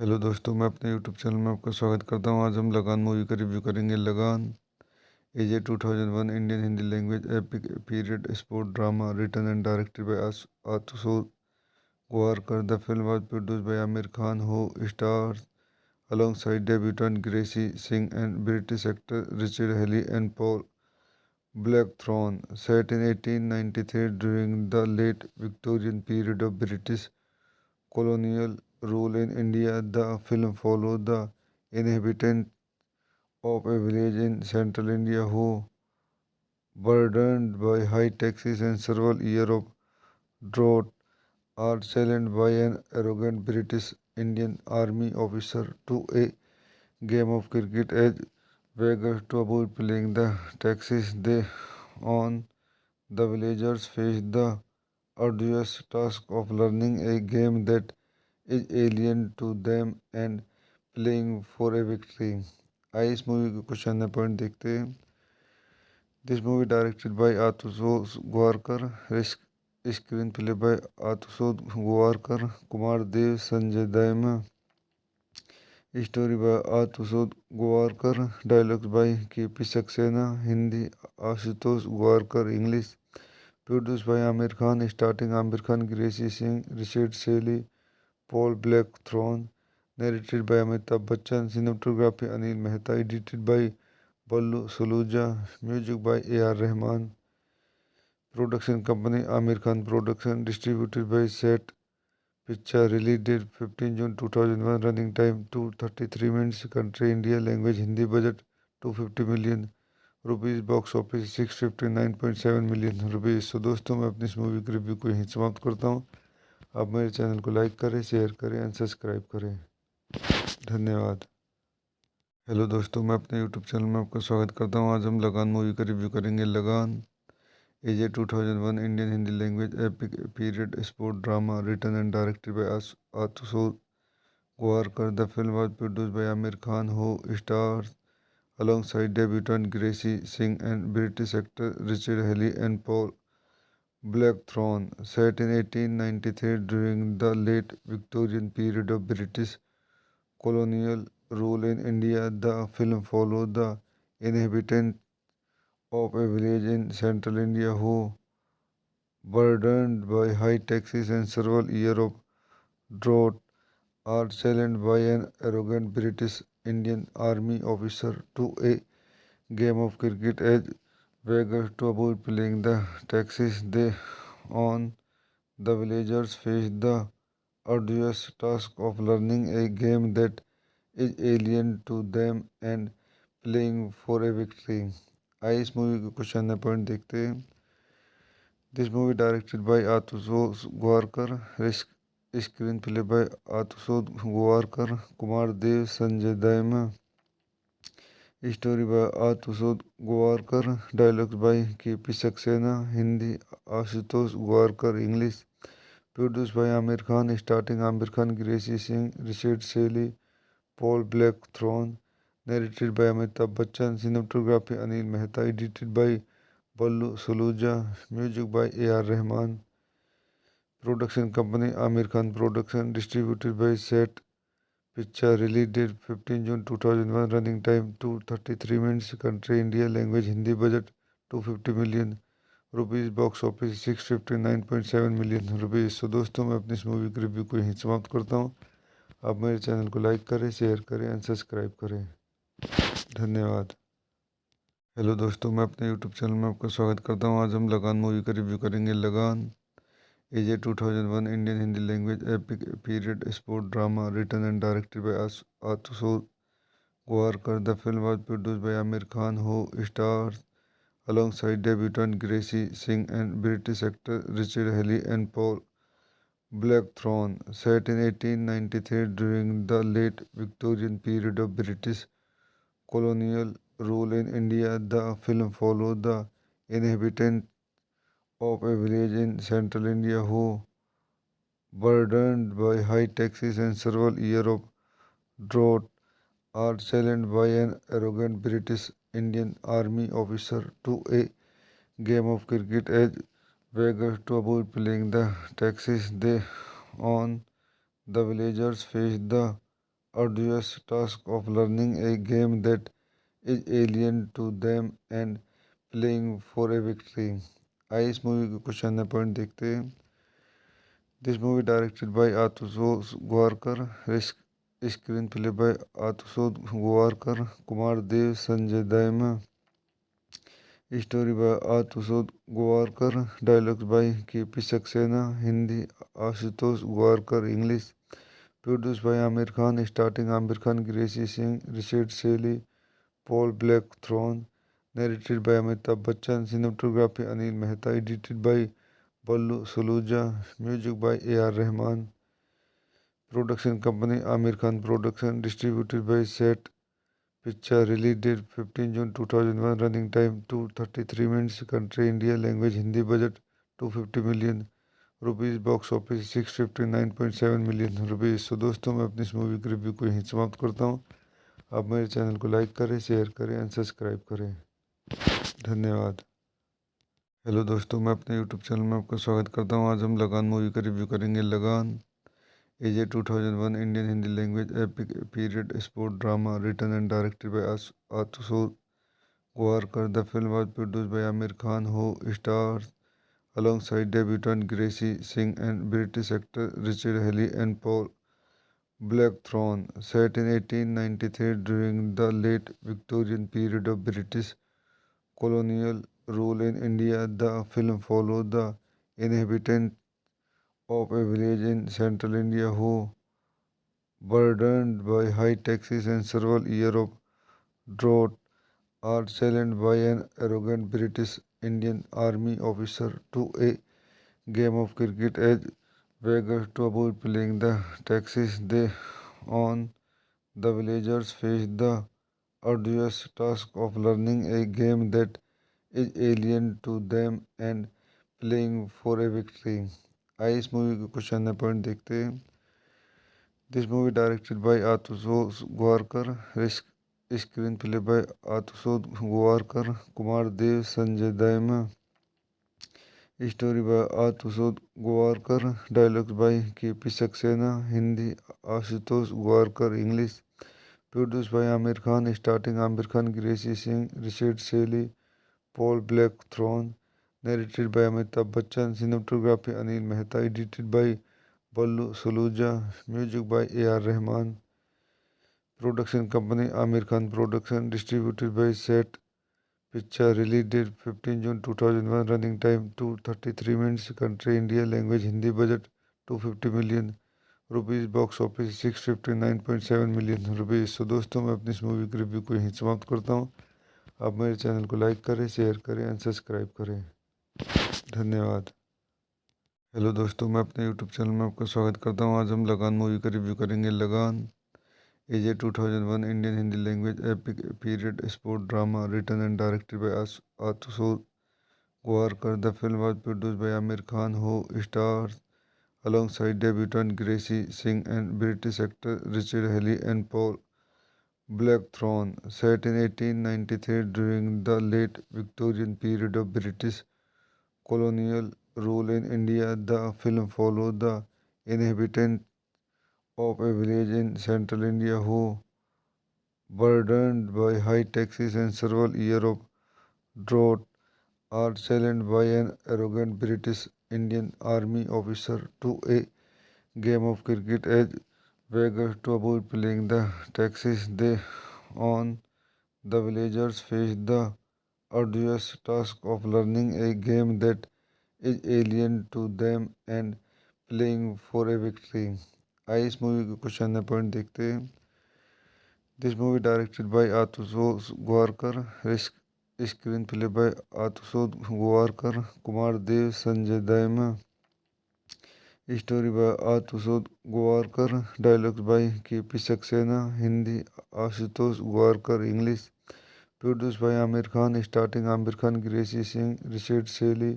Hello दोस्तों, मैं अपने यूट्यूब चैनल में आपका स्वागत करता हूं। आज हम लगान मूवी का रिव्यू करेंगे। Lagaan is a 2001 Indian Hindi language epic period sport drama written and directed by Ashutosh Gowariker. The film was produced by Amir Khan, who stars alongside debutant Gracie Singh and British actor Richard Haley and Paul Blackthorne. Set in 1893 during the late Victorian period of British colonial rule in India, the film followed the inhabitants of a village in central India who, burdened by high taxes and several years of drought, are challenged by an arrogant British Indian Army officer to a game of cricket as beggars to avoid paying the taxes they on. The villagers face the arduous task of learning a game that is alien to them and playing for a victory. आइए इस movie के कुछ अन्य point देखते हैं। This movie directed by Ashutosh Gowariker, screen play by Ashutosh Gowariker, Kumar Dev, Sanjay Dayma, story by Ashutosh Gowariker, dialogues by KP. Saxena, Hindi Ashutosh Gowariker, English produce by Aamir Khan, starting Aamir Khan, Gracy Singh, Richard Shelley, Paul Blackthorne, narrated by Amitabh Bachchan, cinematography Anil Mehta, edited by Ballu Saluja, music by A.R. Rahman, production company Amir Khan Production, distributed by Set Picture, release date 15 June 2001, running time 233 minutes, country India, language Hindi, budget 250 million rupees, box office 659.7 million rupees. So दोस्तों, मैं अपनी इस movie के review को यहीं समाप्त करता हूँ। आप मेरे चैनल को लाइक करें, शेयर करें एंड सब्सक्राइब करें। धन्यवाद। हेलो दोस्तों, मैं अपने यूट्यूब चैनल में आपका स्वागत करता हूं। आज हम लगान मूवी का रिव्यू करेंगे। Lagaan is a 2001 Indian Hindi language epic period sport drama written and directed by Ashutosh Gowariker. The film was produced by Amir Khan, who stars alongside debutant Gracie Singh and British actor Richard Haley and Paul Blackthorne. Set in 1893 during the late Victorian period of British colonial rule in India, the film followed the inhabitants of a village in central India who, burdened by high taxes and several years of drought, are challenged by an arrogant British Indian Army officer to a game of cricket as beggars to avoid paying the taxes they on. The villagers face the arduous task of learning a game that is alien to them and playing for a victory. आइए इस movie के कुछ अन्य point देखते हैं। This movie directed by Ashutosh Gowariker, screen play by Ashutosh Gowariker, Kumar Dev, Sanjay Dayma, story by Ashutosh Gowariker, dialogues by KP. Saxena, Hindi Ashutosh Gowariker, English produce by Aamir Khan, starting Aamir Khan, Gracy Singh, Richard Shelley, Paul Blackthorne, narrated by Amitabh Bachchan, cinematography Anil Mehta, edited by Ballu Saluja, music by A.R. Rahman, production company Amir Khan Production, distributed by Set Picture, release date 15 June 2001, running time 233 minutes, country India, language Hindi, budget 250 million rupees, box office 659.7 million rupees. So दोस्तों, मैं अपनी इस movie के review को यहीं समाप्त करता हूँ। आप मेरे चैनल को लाइक करें, शेयर करें एंड सब्सक्राइब करें। धन्यवाद। हेलो दोस्तों, मैं अपने यूट्यूब चैनल में आपका स्वागत करता हूं। आज हम लगान मूवी का रिव्यू करेंगे। Lagaan is a 2001 Indian Hindi language epic period sport drama written and directed by Ashutosh Gowariker. The film was produced by Amir Khan, who stars alongside debutant Gracie Singh and British actor Richard Haley and Paul Blackthorne. Set in 1893 during the late Victorian period of British colonial rule in India, the film followed the inhabitants of a village in central India who, burdened by high taxes and several years of drought, are challenged by an arrogant British Indian Army officer to a game of cricket as beggars to avoid paying the taxes they on. The villagers face the arduous task of learning a game that is alien to them and playing for a victory. आइए इस movie के कुछ अन्य point देखते हैं। This movie directed by Ashutosh Gowariker, screen play by Ashutosh Gowariker, Kumar Dev, Sanjay Dayma, story by Ashutosh Gowariker, dialogues by KP. Saxena, Hindi Ashutosh Gowariker, English produce by Aamir Khan, starting Aamir Khan, Gracy Singh, Richard Shelley, Paul Blackthorne, narrated by Amitabh Bachchan, cinematography Anil Mehta, edited by Ballu Saluja, music by A.R. Rahman, production company Amir Khan Production, distributed by Set Picture, release date 15 June 2001, running time 233 minutes, country India, language Hindi, budget 250 million rupees, box office 659.7 million rupees. तो दोस्तों मैं अपनी इस movie के review को यहीं समाप्त करता हूँ। आप मेरे चैनल को लाइक करें, शेयर करें एंड सब्सक्राइब करें। धन्यवाद। हेलो दोस्तों, मैं अपने यूट्यूब चैनल में आपका स्वागत करता हूँ। आज हम लगान मूवी का रिव्यू करेंगे। Lagaan is a 2001 Indian Hindi language epic period sport drama written and directed by Ashutosh Gowariker. The film was produced by Aamir Khan who stars alongside debutant Gracie Singh and British actor Richard Haley and Paul Blackthorne. Set in 1893 during the late Victorian period of British colonial rule in India, the film followed the inhabitants of a village in central India who, burdened by high taxes and several years of drought, are challenged by an arrogant British Indian Army officer to a game of cricket. As beggars to avoid paying the taxes they own, the villagers face the arduous task of learning a game that is alien to them and playing for a victory. आइए इस movie के कुछ अन्य point देखते हैं। This movie directed by Ashutosh Gowariker, screen play by Ashutosh Gowariker, Kumar Dev, Sanjay Dayma, story by Ashutosh Gowariker, dialogues by KP. Saxena, Hindi Ashutosh Gowariker, English produce by Aamir Khan, starting Aamir Khan, Gracy Singh, Richard Shelley, Paul Blackthorne, narrated by Amitabh Bachchan, cinematography Anil Mehta, edited by Ballu Saluja, music by A.R. Rahman, production company Amir Khan Production, distributed by Set Picture, release date 15 June 2001, running time 233 minutes, country India, language Hindi, budget 250 million rupees, box office 659.7 million rupees. तो दोस्तों मैं अपनी इस movie के review को यहीं समाप्त करता हूँ। आप मेरे चैनल को लाइक करें, शेयर करें एंड सब्सक्राइब करें। धन्यवाद। हेलो दोस्तों, मैं अपने यूट्यूब चैनल में आपका स्वागत करता हूँ। आज हम लगान मूवी का रिव्यू करेंगे। Lagaan is a 2001 Indian Hindi language epic period sport drama written and directed by Ashutosh Gowariker. The film was produced by Aamir Khan who stars alongside debutant Gracie Singh and British actor Richard Haley and Paul Blackthorne. Set in 1893 during the late Victorian period of British colonial rule in India, the film followed the inhabitants of a village in central India who, burdened by high taxes and several years of drought, are challenged by an arrogant British Indian Army officer to a game of cricket. As beggars to avoid paying the taxes they own, the villagers face the arduous task of learning a game that is alien to them and playing for a victory. आइए इस movie के कुछ अन्य point देखते हैं। This movie directed by Ashutosh Gowariker, screen play by Ashutosh Gowariker, Kumar Dev, Sanjay Dayma, story by Ashutosh Gowariker, dialogues by KP. Saxena, Hindi Ashutosh Gowariker, English produce by Aamir Khan, starting Aamir Khan, Gracy Singh, Richard Shelley,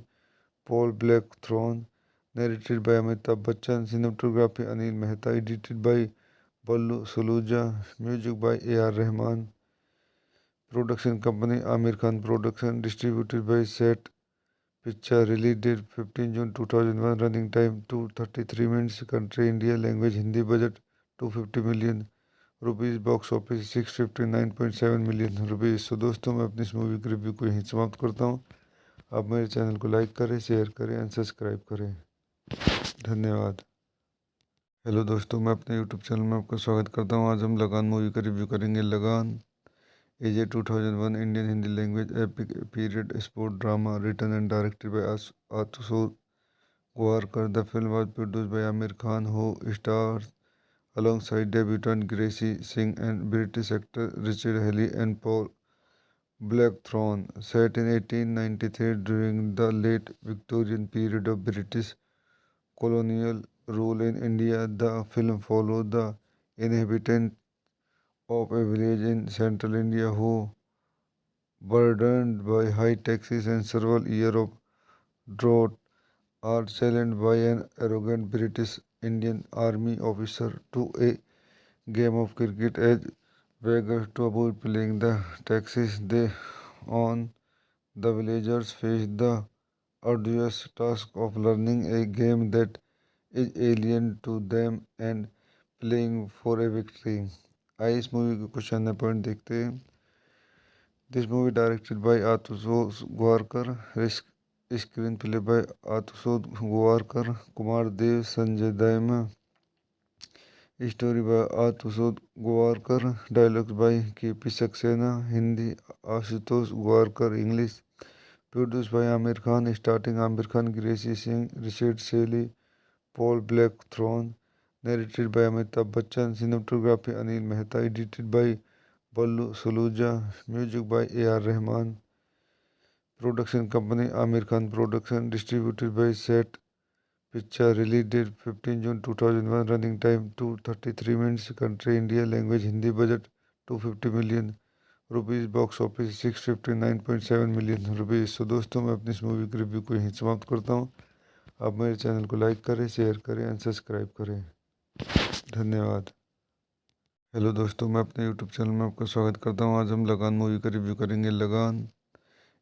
Paul Blackthorne, narrated by Amitabh Bachchan, cinematography Anil Mehta, edited by Ballu Saluja, music by A.R. Rahman, production company Amir Khan Production, distributed by Set Picture, release date 15 June 2001, running time 233 minutes, country India, language Hindi, budget 250 million rupees, box office 659.7 million rupees. तो दोस्तों, मैं अपनी इस movie के review को यहीं समाप्त करता हूँ। आप मेरे चैनल को लाइक करें, शेयर करें एंड सब्सक्राइब करें। धन्यवाद। हेलो दोस्तों, मैं अपने यूट्यूब चैनल में आपका स्वागत करता हूँ। आज हम लगान मूवी का रिव्यू करेंगे। Lagaan is a 2001 Indian Hindi language epic period sport drama written and directed by Ashutosh Gowariker. The film was produced by Amir Khan, who stars alongside debutant Gracie Singh and British actor Richard Haley and Paul Blackthorne. Set in 1893 during the late Victorian period of British colonial rule in India, the film follows the inhabitants of a village in central India who, burdened by high taxes and several years of drought, are challenged by an arrogant British Indian Army officer to a game of cricket as beggars to avoid paying the taxes they own. The villagers face the arduous task of learning a game that is alien to them and playing for a victory. आइए इस movie के कुछ अन्य point देखते हैं। This movie directed by Ashutosh Gowariker, screen play by Ashutosh Gowariker, Kumar Dev, Sanjay Dayma, story by Ashutosh Gowariker, dialogues by KP. Saxena, Hindi Ashutosh Gowariker, English produce by Aamir Khan, starting Aamir Khan, Gracy Singh, Richard Shelley, Paul Blackthorne, narrated by Amitabh Bachchan, cinematography Anil Mehta, edited by Ballu Saluja, music by AR. Rahman, production company Aamir Khan production, distributed by set picture, release date 15 June 2001, running time 233 minutes, country India, language Hindi, budget 250 million rupees, box office 659.7 million rupees. तो दोस्तों, मैं अपनी इस movie के review को यहीं समाप्त करता हूँ। आप मेरे चैनल को लाइक करें, शेयर करें एंड सब्सक्राइब करें। धन्यवाद। हेलो दोस्तों, मैं अपने यूट्यूब चैनल में आपका स्वागत करता हूँ। आज हम लगान मूवी का रिव्यू करेंगे। Lagaan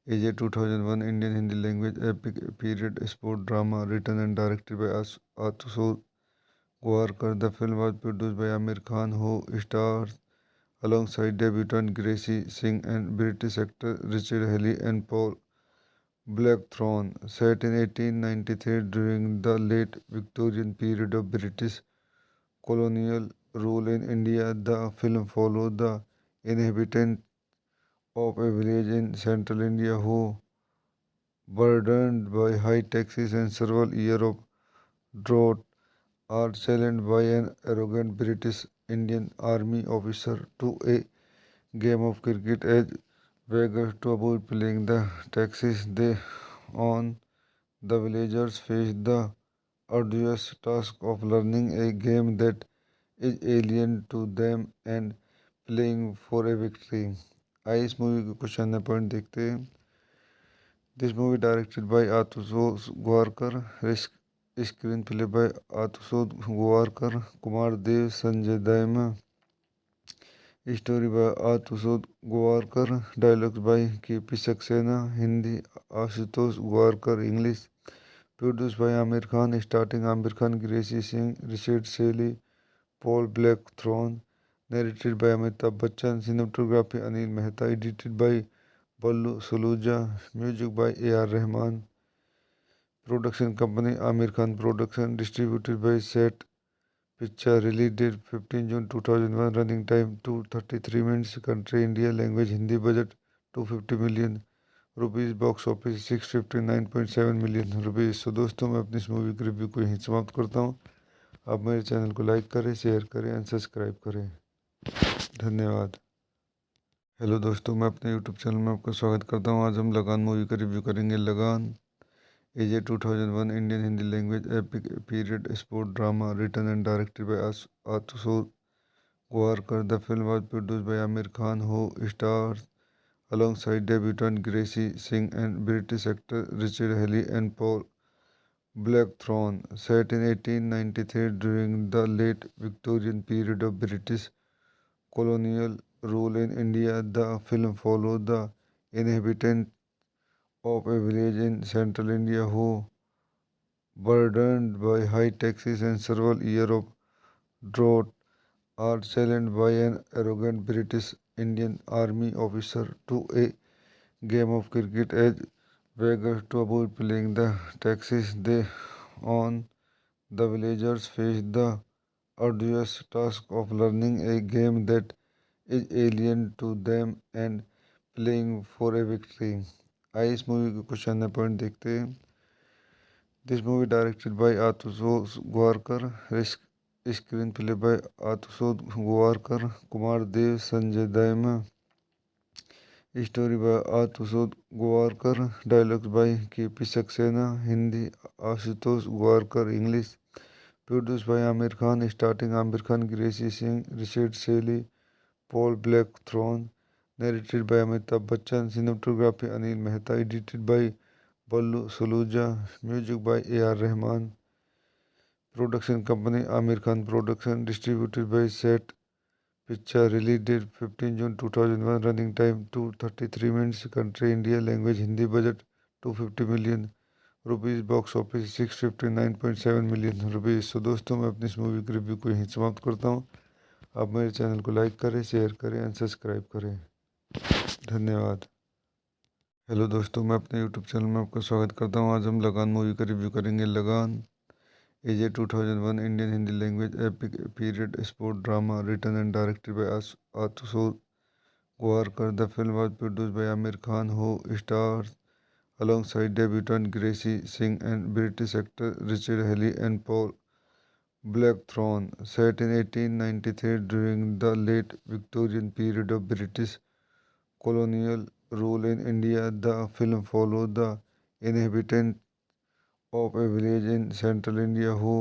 is a 2001 Indian Hindi language epic period sport drama written and directed by Ashutosh Gowariker. The film was produced by Amir Khan, who stars alongside debutant Gracie Singh and British actor Richard Haley and Paul Blackthorne. Set in 1893 during the late Victorian period of British colonial rule in India, the film follows the inhabitants of a village in central India who, burdened by high taxes and several years of drought, are challenged by an arrogant British Indian Army officer to a game of cricket as beggars to avoid paying the taxes they own. The villagers face the arduous task of learning a game that is alien to them and playing for a victory. आइए इस movie के कुछ अन्य point देखते हैं। This movie directed by Ashutosh Gowariker, screen play by Ashutosh Gowariker, Kumar Dev, Sanjay Dayma, story by Ashutosh Gowariker, dialogues by KP. Saxena, Hindi Ashutosh Gowariker, English produce by Aamir Khan, starting Aamir Khan, Gracy Singh, Richard Shelley, Paul Blackthorne, narrated by Amitabh Bachchan, cinematography Anil Mehta, edited by Ballu Saluja, music by AR. Rahman, production company Aamir Khan production, distributed by set picture, release date 15 June 2001, running time 233 minutes, country India, language Hindi, budget 250 million rupees, box office 659.7 million rupees. तो दोस्तों, मैं अपनी इस movie के review को यहीं समाप्त करता हूँ। आप मेरे चैनल को लाइक करें, शेयर करें एंड सब्सक्राइब करें। धन्यवाद। हेलो दोस्तों, मैं अपने यूट्यूब चैनल में आपका स्वागत करता हूँ। आज हम लगान मूवी का रिव्यू करेंगे। Lagaan is a 2001 Indian Hindi language epic period sport drama written and directed by Ashutosh Gowariker. The film was produced by Amir Khan, who stars alongside debutant Gracie Singh and British actor Richard Haley and Paul Blackthorne. Set in 1893 during the late Victorian period of British colonial rule in India, the film follows the inhabitants of a village in central India who, burdened by high taxes and several years of drought, are challenged by an arrogant British Indian Army officer to a game of cricket as beggars to avoid paying the taxes they own. The villagers face the arduous task of learning a game that is alien to them and playing for a victory. आइए इस movie के कुछ अन्य point देखते हैं। This movie directed by Ashutosh Gowariker, screen play by Ashutosh Gowariker, Kumar Dev, Sanjay Dayma, story by Ashutosh Gowariker, dialogues by KP. Saxena, Hindi Ashutosh Gowariker, English produce by Aamir Khan, starting Aamir Khan, Gracy Singh, Richard Shelley, Paul Blackthorne, narrated by Amitabh Bachchan, cinematography Anil Mehta, edited by Ballu Saluja, music by A.R. Rahman, production company Aamir Khan production, distributed by Set Picture, release date 15 June 2001, running time 233 minutes, country India, language Hindi, budget 250 million rupees, box office 659.7 million rupees. तो दोस्तों, मैं अपनी इस movie के review को यहीं समाप्त करता हूँ। आप मेरे चैनल को लाइक करें, शेयर करें एंड सब्सक्राइब करें। धन्यवाद। हेलो दोस्तों, मैं अपने यूट्यूब चैनल में आपका स्वागत करता हूँ। आज हम लगान मूवी का रिव्यू करेंगे। Lagaan is a 2001 Indian Hindi language epic period sport drama written and directed by Ashutosh Gowariker. The film was produced by Aamir Khan, who stars alongside debutant Gracie Singh and British actor Richard Haley and Paul Blackthorne. Set in 1893 during the late Victorian period of British colonial rule in India, the film followed the inhabitants of a village in central India who,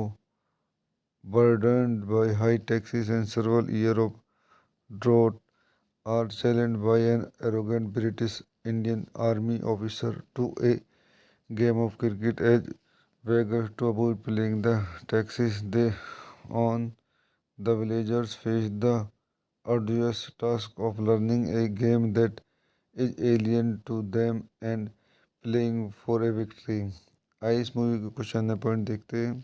burdened by high taxes and several years of drought, are challenged by an arrogant British Indian Army officer to a game of cricket as beggars to avoid paying the taxes they own. The villagers face the arduous task of learning a game that is alien to them and playing for a victory. आइए इस movie के कुछ अन्य point देखते हैं।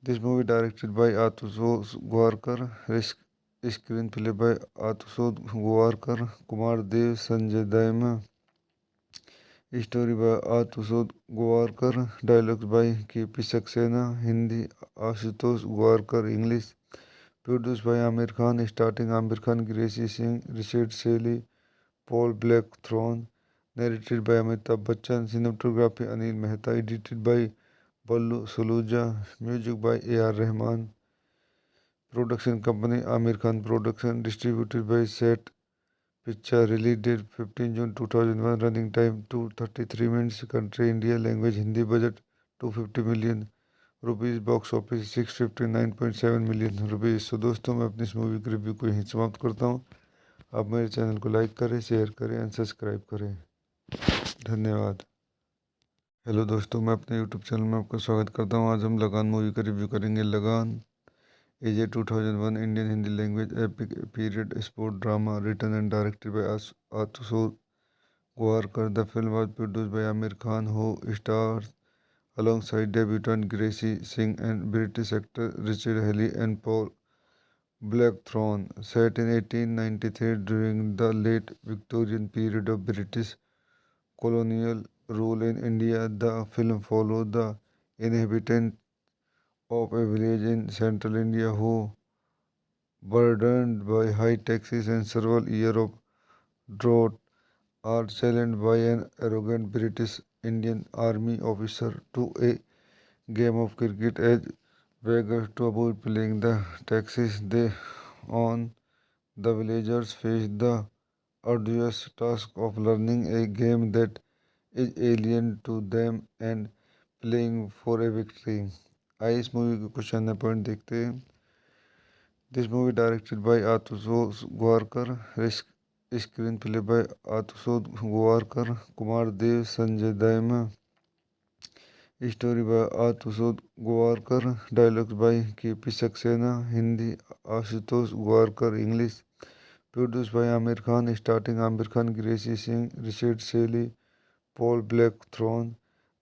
This movie directed by Ashutosh Gowariker, screen play by Ashutosh Gowariker, Kumar Dev, Sanjay Dayma, story by Ashutosh Gowariker, dialogues by KP. Saxena, Hindi Ashutosh Gowariker, English produce by Aamir Khan, starting Aamir Khan, Gracy Singh, Richard Shelley, Paul Blackthorne, narrated by Amitabh Bachchan, cinematography Anil Mehta, edited by Ballu Saluja, music by A.R. Rahman, production company Aamir Khan production, distributed by Set Picture, release date 15 June 2001, running time 233 minutes, country India, language Hindi, budget 250 million rupees, box office 659.7 million rupees. तो दोस्तों, मैं अपनी इस movie के review को यहीं समाप्त करता हूँ। आप मेरे चैनल को लाइक करें, शेयर करें एंड सब्सक्राइब करें। धन्यवाद। हेलो दोस्तों, मैं अपने यूट्यूब चैनल में आपका स्वागत करता हूँ। आज हम लगान मूवी का रिव्यू करेंगे। Lagaan is a 2001 Indian Hindi language epic period sport drama written and directed by Ashutosh Gowariker. The film was produced by Aamir Khan, who stars alongside debutant Gracie Singh and British actor Richard Haley and Paul Blackthorne. Set in 1893 during the late Victorian period of British colonial rule in India, the film followed the inhabitants of a village in central India who, burdened by high taxes and several years of drought, are challenged by an arrogant British Indian Army officer to a game of cricket as beggars to avoid paying the taxes they own. The villagers face the arduous task of learning a game that is alien to them and playing for a victory. आइए इस movie के कुछ अन्य point देखते हैं। This movie directed by Ashutosh Gowariker, screen play by Ashutosh Gowariker, Kumar Dev, Sanjay Dayma, story by Ashutosh Gowariker, dialogues by KP. Saxena, Hindi Ashutosh Gowariker, English produce by Aamir Khan, starting Aamir Khan, Gracy Singh, Richard Shelley, Paul Blackthorne,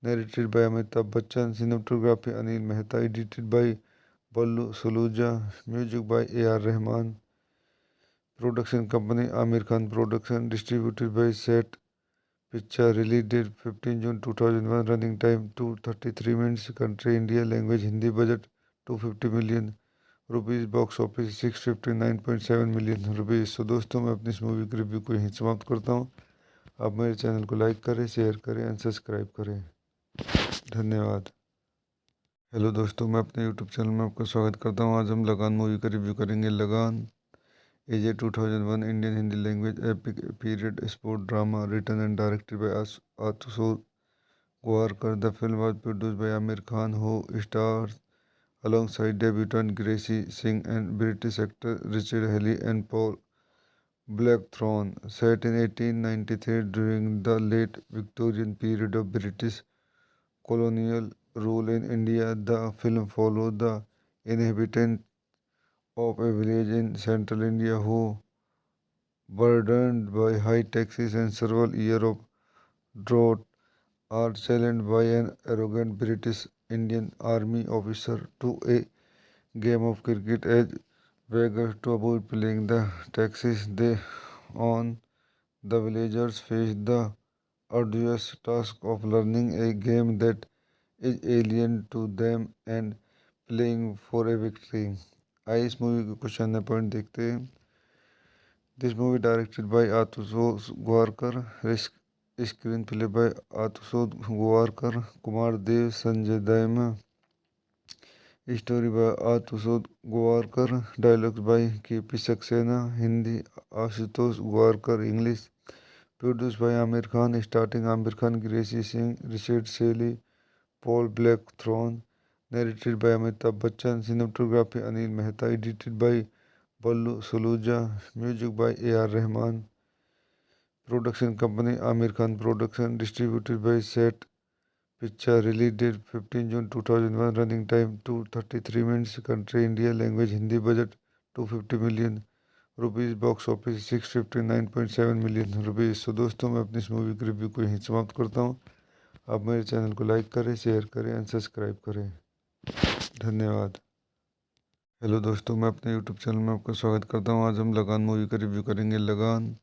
narrated by Amitabh Bachchan, cinematography Anil Mehta, edited by Ballu Saluja, music by A.R. Rahman, production company Amir Khan Production, distributed by Set Picture, release date 15 June 2001, running time 233 minutes, country India, language Hindi, budget 250 million rupees, box office 659.7 million rupees. तो दोस्तों मैं अपनी इस movie के review को यहीं समाप्त करता हूँ। आप मेरे चैनल को लाइक करें, शेयर करें एंड सब्सक्राइब करें। धन्यवाद। हेलो दोस्तों, मैं अपने यूट्यूब चैनल में आपका स्वागत करता हूँ। आज हम लगान मूवी का रिव्यू करेंगे। Lagaan is a 2001 Indian Hindi language epic period sport drama written and directed by Ashutosh Gowariker. The film was produced by Amir Khan, who stars alongside debutant Gracie Singh and British actor Richard Haley and Paul Blackthorne. Set in 1893 during the late Victorian period of British colonial rule in India, the film followed the inhabitants of a village in central India who, burdened by high taxes and several years of drought, are challenged by an arrogant British Indian Army officer to a game of cricket. As beggars to avoid paying the taxes they on, the villagers face the arduous task of learning a game that is alien to them and playing for a victory. आइए इस movie के कुछ अन्य point देखते हैं। This movie directed by Ashutosh Gowariker, screen play by Ashutosh Gowariker, Kumar Dev, Sanjay Dutt, story by Ashutosh Gowariker, dialogues by KP. Saxena, Hindi Ashutosh Gowariker, English produce by Aamir Khan, starting Aamir Khan, Gracy Singh, Richard Shelley, Paul Blackthorne, narrated by Amitabh Bachchan, cinematography Anil Mehta, edited by Ballu Saluja, music by A.R. Rahman, production company Aamir Khan Production, distributed by Set Picture, release date 15 June 2001, running time 233 minutes, country India, language Hindi, budget 250 million rupees, box office 659.7 million rupees. तो दोस्तों मैं अपनी इस movie के review को यहीं समाप्त करता हूँ। आप मेरे चैनल को लाइक करें, शेयर करें एंड सब्सक्राइब करें। धन्यवाद। हेलो दोस्तों, मैं अपने यूट्यूब चैनल में आपका स्वागत करता हूँ। आज हम लगान मूवी का रिव्यू करेंगे। Lagaan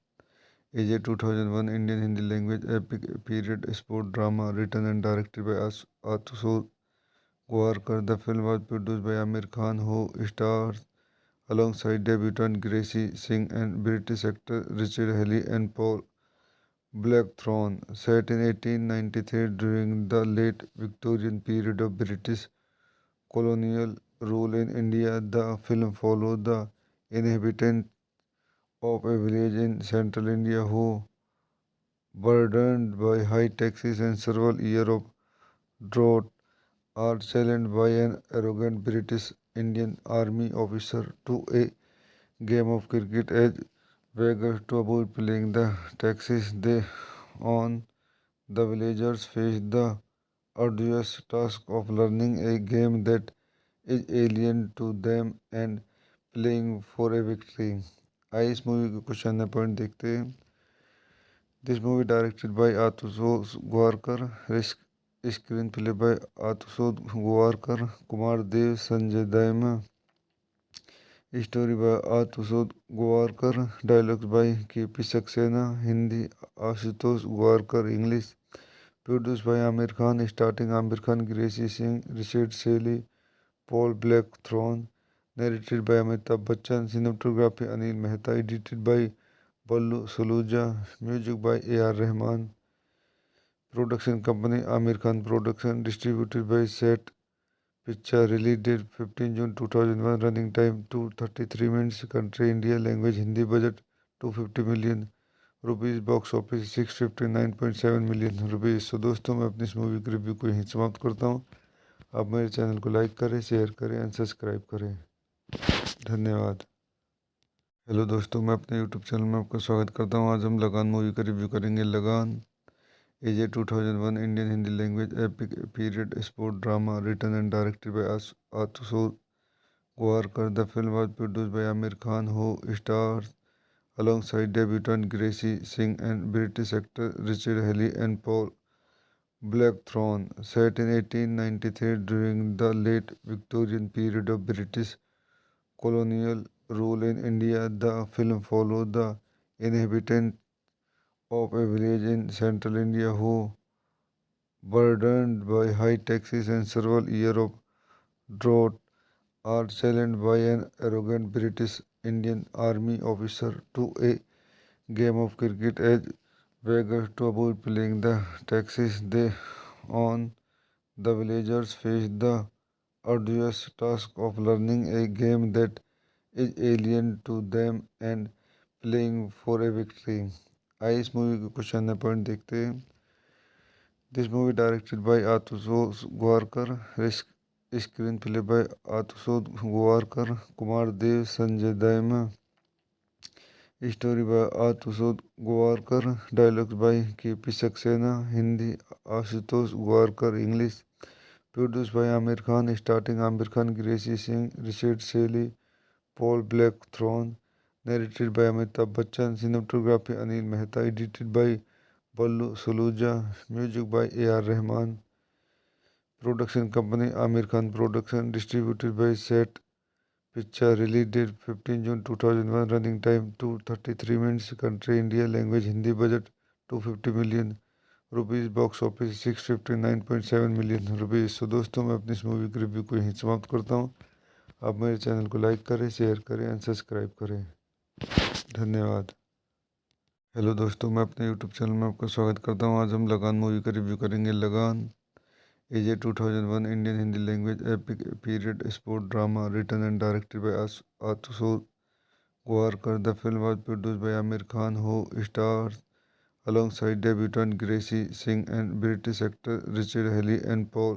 is a 2001 Indian Hindi language epic period sport drama written and directed by Ashutosh Gowariker. The film was produced by Amir Khan, who stars alongside debutant Gracie Singh and British actor Richard Haley and Paul Blackthorne. Set in 1893 during the late Victorian period of British colonial rule in India, the film followed the inhabitants of a village in central India who, burdened by high taxes and several years of drought, are challenged by an arrogant British Indian Army officer to a game of cricket. As beggars to avoid paying the taxes they on, the villagers face the arduous task of learning a game that is alien to them and playing for a victory. आइए इस movie के कुछ अन्य point देखते हैं। This movie directed by Ashutosh Gowariker, screen play by Ashutosh Gowariker, Kumar Dev, Sanjay Dutt, story by Ashutosh Gowariker, dialogues by KP. Saxena, Hindi Ashutosh Gowariker, English produce by Aamir Khan, starting Aamir Khan, Gracy Singh, Richard Shelley, Paul Blackthorne, narrated by Amitabh Bachchan, cinematography Anil Mehta, edited by Ballu Saluja, music by A.R. Rahman, production company Aamir Khan Production, distributed by Set Picture, release date 15 June 2001, running time 233 minutes, country India, language Hindi, budget 250 million rupees, box office 659.7 million rupees. तो दोस्तों मैं अपनी इस movie के review को यहीं समाप्त करता हूँ। आप मेरे चैनल को लाइक करें, शेयर करें एंड सब्सक्राइब करें। धन्यवाद। हेलो दोस्तों, मैं अपने यूट्यूब चैनल में आपका स्वागत करता हूँ। आज हम लगान मूवी का रिव्यू करेंगे। Lagaan is a 2001 Indian Hindi language epic period sport drama written and directed by Ashutosh Gowariker. The film was produced by Amir Khan, who stars alongside debutant Gracie Singh and British actor Richard Haley and Paul Black Throne, set in 1893 during the late Victorian period of British colonial rule in India. The film followed the inhabitants of a village in central India who, burdened by high taxes and several years of drought, are challenged by an arrogant British Indian Army officer to a game of cricket as beggars to avoid paying the taxes they own. The villagers face the arduous task of learning a game that is alien to them and playing for a victory. आइए इस movie के कुछ अन्य point देखते हैं। This movie directed by Ashutosh Gowariker, screen play by Ashutosh Gowariker, Kumar Dev, Sanjay Dayma, story by Ashutosh Gowariker, dialogues by KP. Saxena, Hindi Ashutosh Gowariker, English produce by Aamir Khan, starting Aamir Khan, Gracy Singh, Richard Shelley, Paul Blackthorne, narrated by Amitabh Bachchan, cinematography Anil Mehta, edited by Ballu Saluja, music by AR. Rahman, production company Aamir Khan production, distributed by set picture, release date 15 June 2001, running time 233 minutes, country India, language Hindi, budget 250 million rupees, box office 659.7 million rupees. So दोस्तों, मैं अपनी इस movie के review को यहीं समाप्त करता हूँ। आप मेरे चैनल को लाइक करें, शेयर करें एंड सब्सक्राइब करें। धन्यवाद। हेलो दोस्तों, मैं अपने यूट्यूब चैनल में आपका स्वागत करता हूँ। आज हम लगान मूवी का रिव्यू करेंगे। Lagaan is a 2001 Indian Hindi language epic period sport drama written and directed by Ashutosh Gowariker. The film was produced by Aamir Khan who stars alongside debutant Gracie Singh and British actor Richard Haley and Paul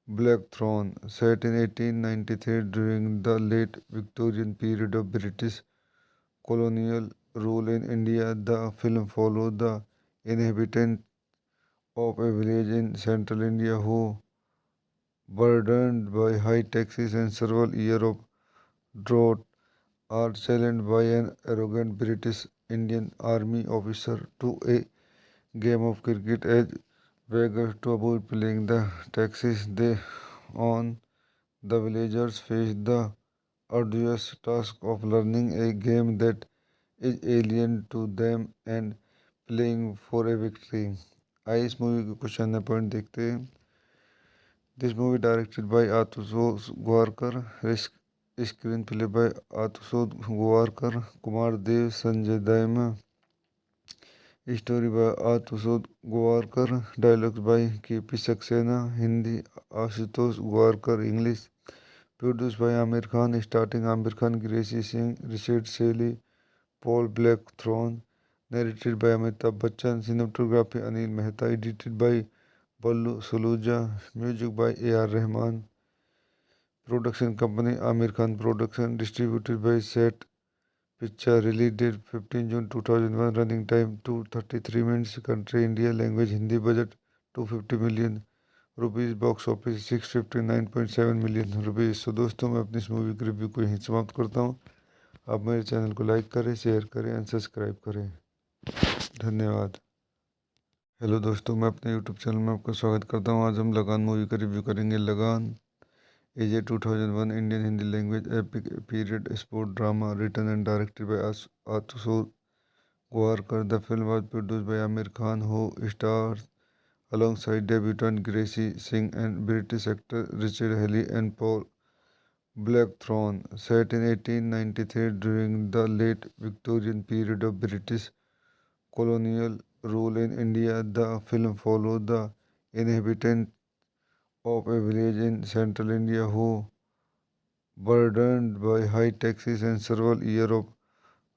Blackthorne. Set in 1893 during the late Victorian period of British colonial rule in India, the film followed the inhabitants of a village in central India who, burdened by high taxes and several years of drought, are challenged by an arrogant British Indian Army officer to a game of cricket as beggars to avoid paying the taxes they own. The villagers face the arduous task of learning a game that is alien to them and playing for a victory। आइए इस movie के कुछ अन्य point देखते हैं। This movie directed by Ashutosh Gowariker, screen play by Ashutosh Gowariker, Kumar Dev, Sanjay Dayma, story by Ashutosh Gowariker, dialogues by KP. Saxena, Hindi Ashutosh Gowariker, English produce by Aamir Khan, starting Aamir Khan, Gracy Singh, Richard Shelley, Paul Blackthorne, narrated by Amitabh Bachchan, cinematography Anil Mehta, edited by Ballu Saluja, music by AR. Rahman, production company Aamir Khan production, distributed by set picture, release date 15 June 2001, running time 233 minutes, country India, language Hindi, budget 250 million rupees, box office 659.7 million rupees. So दोस्तों, मैं अपनी इस movie के review को यहीं समाप्त करता हूँ। आप मेरे चैनल को लाइक करें, शेयर करें एंड सब्सक्राइब करें। धन्यवाद। हेलो दोस्तों, मैं अपने यूट्यूब चैनल में आपका स्वागत करता हूँ। आज हम लगान मूवी का रिव्यू करेंगे। Lagaan is a 2001 Indian Hindi language epic period sport drama written and directed by Ashutosh Gowariker. The film was produced by Aamir Khan who stars alongside debutant Gracie Singh and British actor Richard Haley and Paul Blackthorne. Set in 1893 during the late Victorian period of British colonial rule in India, the film followed the inhabitants of a village in central India who, burdened by high taxes and several years of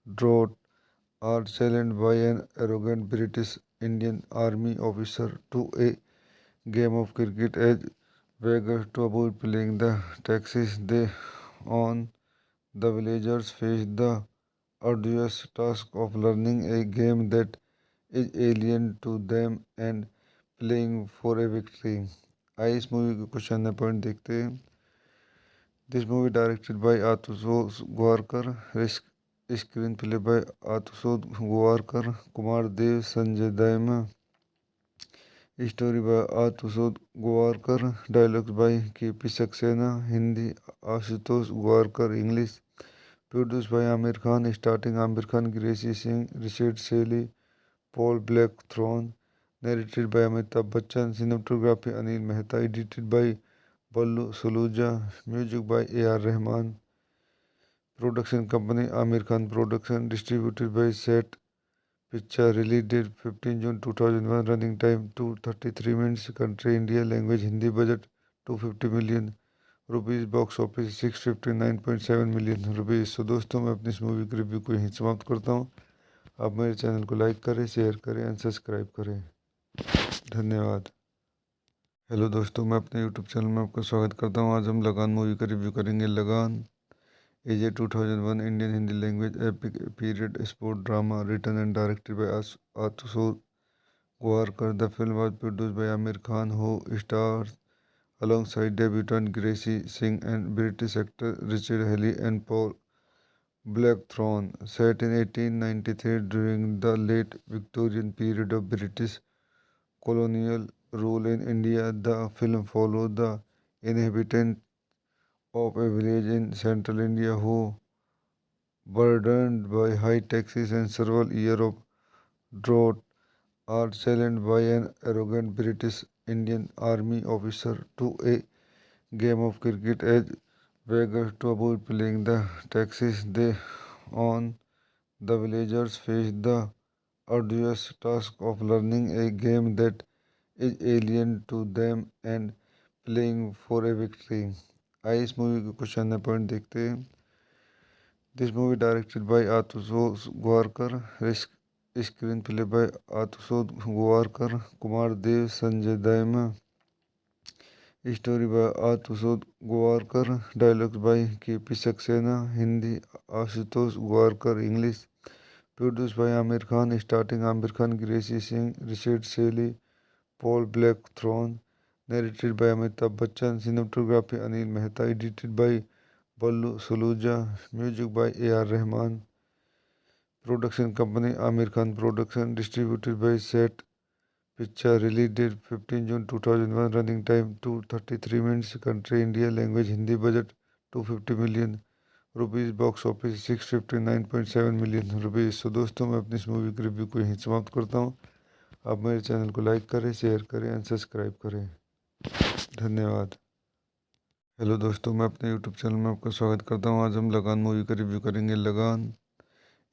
drought, are challenged by an arrogant British Indian Army officer to a game of cricket as beggars to avoid paying the taxes they own. The villagers face the arduous task of learning a game that is alien to them and playing for a victory। आइए इस movie के कुछ अन्य point देखते हैं। This movie directed by Ashutosh Gowariker, screen play by Ashutosh Gowariker, Kumar Dev, Sanjay Dayma, story by Ashutosh Gowariker, dialogues by KP Saxena, Hindi Ashutosh Gowariker, English produce by Aamir Khan, starting Aamir Khan, Gracy Singh, Richard Shelley, Paul Blackthorne, narrated by Amitabh Bachchan, cinematography Anil Mehta, edited by Ballu Saluja, music by A R Rahman, production company Aamir Khan production, distributed by set picture, release date 15 June 2001, running time 233 minutes, country India, language Hindi, budget 250 million rupees, box office 659.7 million rupees. तो दोस्तों, मैं अपनी इस movie के review को यहीं समाप्त करता हूँ। आप मेरे चैनल को लाइक करें, शेयर करें एंड सब्सक्राइब करें। धन्यवाद। हेलो दोस्तों, मैं अपने यूट्यूब चैनल में आपका स्वागत करता हूँ। आज हम लगान मूवी का रिव्यू करेंगे। Lagaan is a 2001 Indian Hindi language epic period sport drama written and directed by Ashutosh Gowariker. The film was produced by Amir Khan, who stars alongside debutant Gracie Singh and British actor Richard Haley and Paul Blackthorne. Set in 1893 during the late Victorian period of British colonial rule in India, the film follows the inhabitants of a village in central India who, burdened by high taxes and several years of drought, are challenged by an arrogant British Indian Army officer to a game of cricket. As beggars to avoid paying the taxes they own, the villagers face the arduous task of learning a game that is alien to them and playing for a victory. आइए इस movie के कुछ अन्य point देखते हैं। This movie directed by Ashutosh Gowariker, screen play by Ashutosh Gowariker, Kumar Dev, Sanjay Dayma, story by Ashutosh Gowariker, dialogues by KP Saxena, Hindi Ashutosh Gowariker, English produce by Aamir Khan, starting Aamir Khan, Gracy Singh, Richard Shelley, Paul Blackthorne, narrated by Amitabh Bachchan, cinematography Anil Mehta, edited by Ballu Saluja, music by A R Rahman, production company Aamir Khan production, distributed by set picture, release date 15 June 2001, running time 233 minutes, country India, language Hindi, budget 250 million rupees, box office 659.7 million rupees. तो दोस्तों, मैं अपनी इस movie के review को यहीं समाप्त करता हूँ। आप मेरे चैनल को लाइक करें, शेयर करें एंड सब्सक्राइब करें। धन्यवाद। हेलो दोस्तों, मैं अपने यूट्यूब चैनल में आपका स्वागत करता हूँ। आज हम लगान मूवी का रिव्यू करेंगे। Lagaan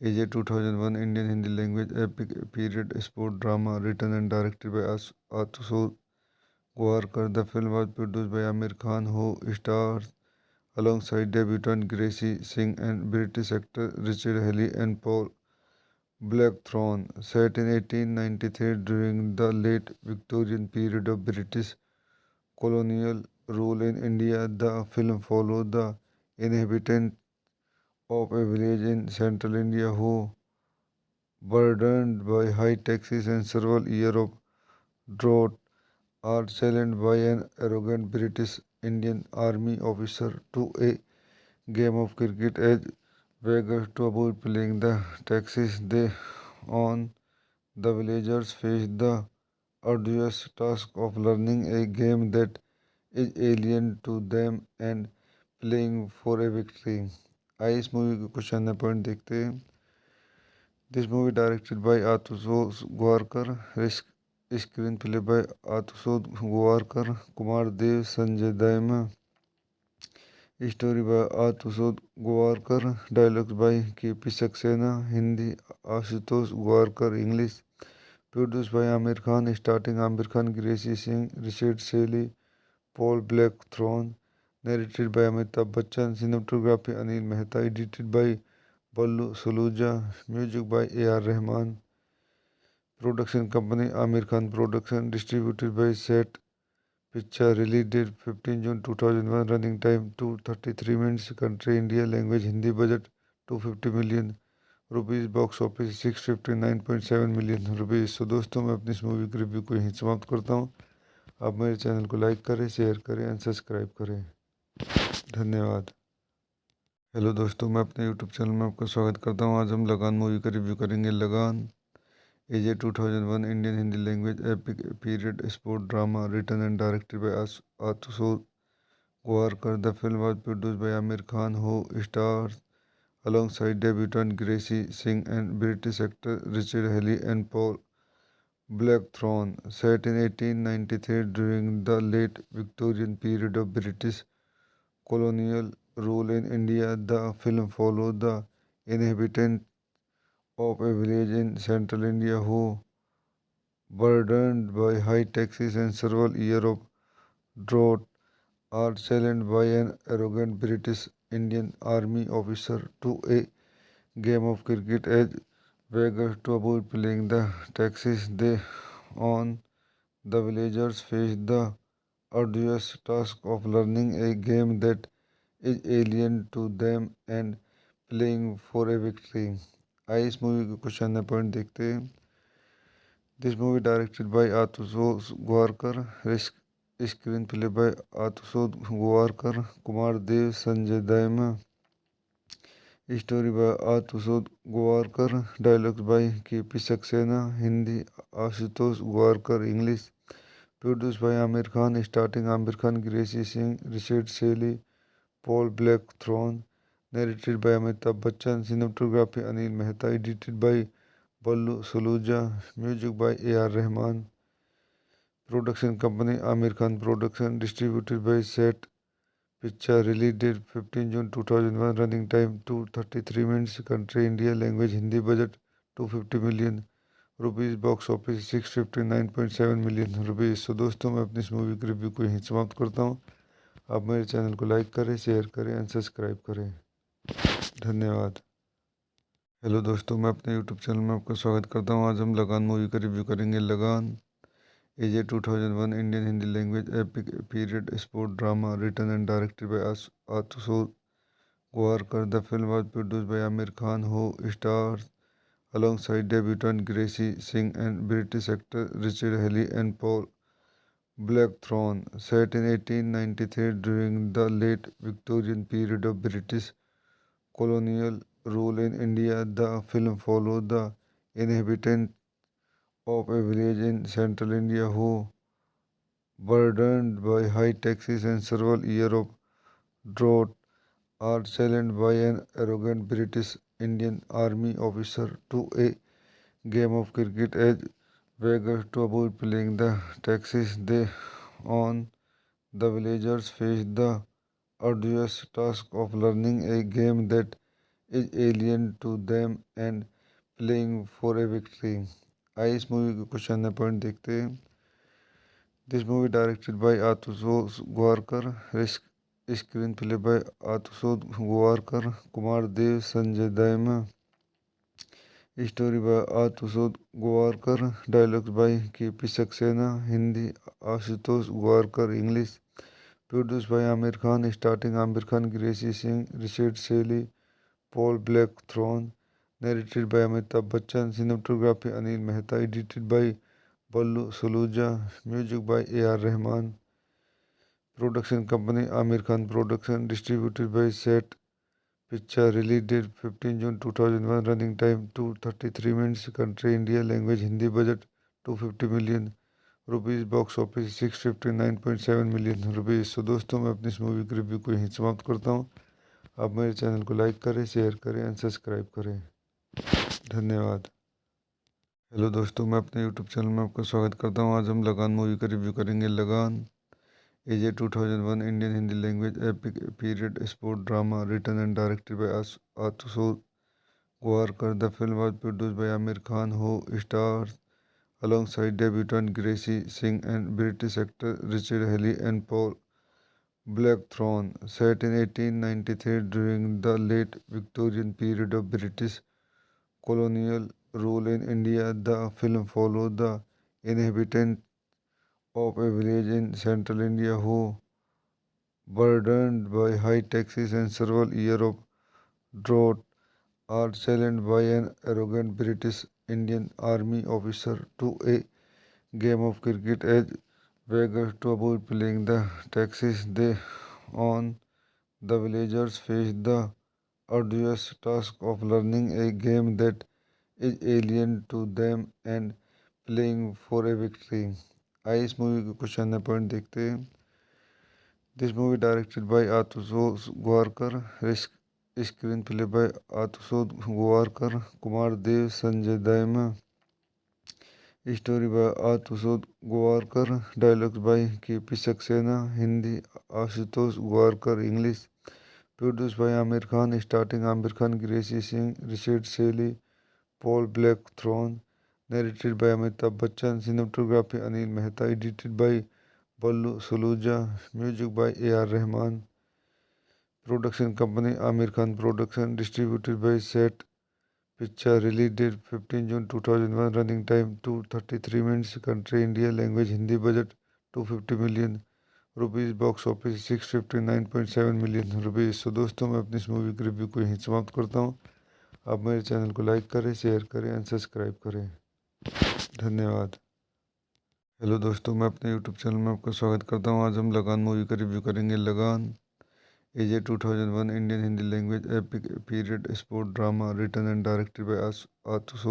is a 2001 Indian Hindi language epic period sport drama written and directed by Ashutosh Gowariker. The film was produced by Amir Khan, who stars alongside debutant Gracie Singh and British actor Richard Haley and Paul Blackthorne. Set in 1893 during the late Victorian period of British colonial rule in India, the film follows the inhabitants of a village in central India who, burdened by high taxes and several years of drought, are challenged by an arrogant British Indian Army officer to a game of cricket. As beggars to avoid paying the taxes they own, the villagers face the arduous task of learning a game that is alien to them and playing for a victory. आइए इस movie के कुछ अन्य point देखते हैं। This movie directed by Ashutosh Gowariker, screen play by Ashutosh Gowariker, Kumar Dev, Sanjay Dayma, story by Ashutosh Gowariker, dialogues by KP Saxena, Hindi Ashutosh Gowariker, English produce by Aamir Khan, starting Aamir Khan, Gracy Singh, Richard Shelley, Paul Blackthorne, narrated by Amitabh Bachchan, cinematography Anil Mehta, edited by Ballu Saluja, music by A R Rahman, production company Aamir Khan production, distributed by set picture, release date 15 June 2001, running time 233 minutes, country India, language Hindi, budget 250 million rupees, box office 659.7 million rupees. तो दोस्तों, मैं अपनी इस movie के review को यहीं समाप्त करता हूँ। आप मेरे चैनल को लाइक करें, शेयर करें एंड सब्सक्राइब करें। धन्यवाद। हेलो दोस्तों, मैं अपने यूट्यूब चैनल में आपका स्वागत करता हूँ। आज हम लगान मूवी का रिव्यू करेंगे। Lagaan AJ 2001 Indian Hindi language epic period sport drama written and directed by Atushod Gowarkar. The film was produced by Amir Khan, who stars alongside debutant Gracie Singh and British actor Richard Haley and Paul Blackthorne. Set in 1893 during the late Victorian period of British colonial rule in India, the film followed the inhabitants of a village in central India who, burdened by high taxes and several years of drought, are challenged by an arrogant British Indian Army officer to a game of cricket as beggars to avoid paying the taxes they own. The villagers face the arduous task of learning a game that is alien to them and playing for a victory. आइए इस movie के कुछ अन्य point देखते हैं। This movie directed by Ashutosh Gowariker, screen play by Ashutosh Gowariker, Kumar Dev, Sanjay Dayma, story by Ashutosh Gowariker, dialogues by KP. Saxena, Hindi Ashutosh Gowariker, English produced by Aamir Khan, starting Aamir Khan, Gracy Singh, Richard Shelley, Paul Blackthorne, narrated by Amitabh Bachchan, cinematography Anil Mehta, edited by Ballu Suluja, music by A.R. Rahman, production company Amir Khan Production, distributed by Set Picture, release date 15 June 2001, running time 233 minutes, country India, language Hindi, budget 250 million rupees, box office 659.7 million rupees. So दोस्तों, मैं अपनी इस movie के review को यहीं समाप्त करता हूँ। आप मेरे चैनल को लाइक करें, शेयर करें एंड सब्सक्राइब करें। धन्यवाद। हेलो दोस्तों, मैं अपने यूट्यूब चैनल में आपका स्वागत करता हूँ। आज हम लगान मूवी का रिव्यू करेंगे। Lagaan AJ 2001 Indian Hindi language epic period sport drama written and directed by Ashutosh Gowariker. The film was produced by Amir Khan, who stars alongside debutant Gracie Singh and British actor Richard Haley and Paul Blackthorne. Set in 1893 during the late Victorian period of British colonial rule in India, the film followed the inhabitants of a village in central India who, burdened by high taxes and several years of drought, are challenged by an arrogant British Indian Army officer to a game of cricket as beggars to avoid paying the taxes they own. The villagers face the arduous task of learning a game that is alien to them and playing for a victory. आइए इस movie के कुछ अन्य point देखते हैं। This movie directed by Ashutosh Gowariker, screen play by Ashutosh Gowariker, Kumar Dev, Sanjay Dayma, story by Ashutosh Gowariker, dialogues by KP. Saxena, Hindi Ashutosh Gowariker, English produced by Aamir Khan, starting Aamir Khan, Gracy Singh, Richard Shelley, Paul Blackthorne, narrated by Amitabh Bachchan, cinematography Anil Mehta, edited by Ballu Suluja, music by A.R. Rahman, production company Amir Khan Production, distributed by Set Picture, release date 15 June 2001, running time 233 minutes, country India, language Hindi, budget 250 million rupees, box office 659.7 million rupees. So दोस्तों, मैं अपनी इस movie के review को यहीं समाप्त करता हूँ। आप मेरे चैनल को लाइक करें, शेयर करें एंड सब्सक्राइब करें। धन्यवाद। हेलो दोस्तों, मैं अपने यूट्यूब चैनल में आपका स्वागत करता हूँ। आज हम लगान मूवी का रिव्यू करेंगे। Lagaan AJ 2001 Indian Hindi language epic period sport drama written and directed by Ashutosh Gowariker. The film was produced by Amir Khan, who stars alongside debutant Gracie Singh and British actor Richard Haley and Paul Blackthorne. Set in 1893 during the late Victorian period of British colonial rule in India, the film followed the inhabitants of a village in central India who, burdened by high taxes and several years of drought, are challenged by an arrogant British Indian Army officer to a game of cricket as beggars to avoid paying the taxes they own. The villagers face the arduous task of learning a game that is alien to them and playing for a victory। आइए इस movie के कुछ अन्य point देखते हैं। This movie directed by Ashutosh Gowariker, screen play by Ashutosh Gowariker, Kumar Dev, Sanjay Dayma, story by Ashutosh Gowariker, dialogues by KP. Saxena, Hindi Ashutosh Gowariker, English produce by Aamir Khan, starting Aamir Khan, Gracy Singh, Richard Shelley, Paul Blackthorne, narrated by Amitabh Bachchan, cinematography Anil Mehta, edited by Ballu Saluja, music by AR. Rahman, production company Aamir Khan production, distributed by set picture, release date 15 June 2001, running time 233 minutes, country India, language Hindi, budget 250 million rupees, box office 659.7 million rupees. तो दोस्तों, मैं अपनी इस movie के review को यहीं समाप्त करता हूँ। आप मेरे चैनल को लाइक करें, शेयर करें एंड सब्सक्राइब करें। धन्यवाद। हेलो दोस्तों, मैं अपने यूट्यूब चैनल में आपका स्वागत करता हूँ। आज हम लगान मूवी का रिव्यू करेंगे। Lagaan is a 2001 Indian Hindi language epic period sport drama written and directed by Ashutosh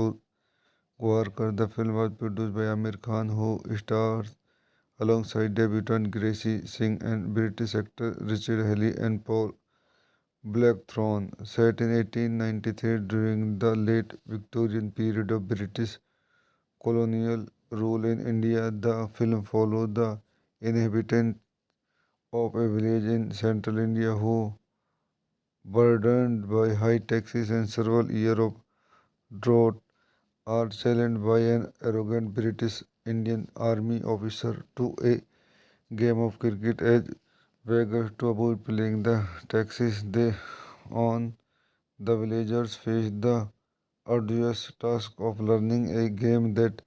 Gowariker. The film was produced by Aamir Khan, who stars alongside debutant Gracie Singh and British actor Richard Haley and Paul Blackthorne. Set in 1893 during the late Victorian period of British colonial rule in India, the film followed the inhabitants of a village in central India who, burdened by high taxes and several years of drought, are challenged by an arrogant British Indian Army officer to a game of cricket. As beggars to avoid paying the taxes they own, the villagers face the arduous task of learning a game that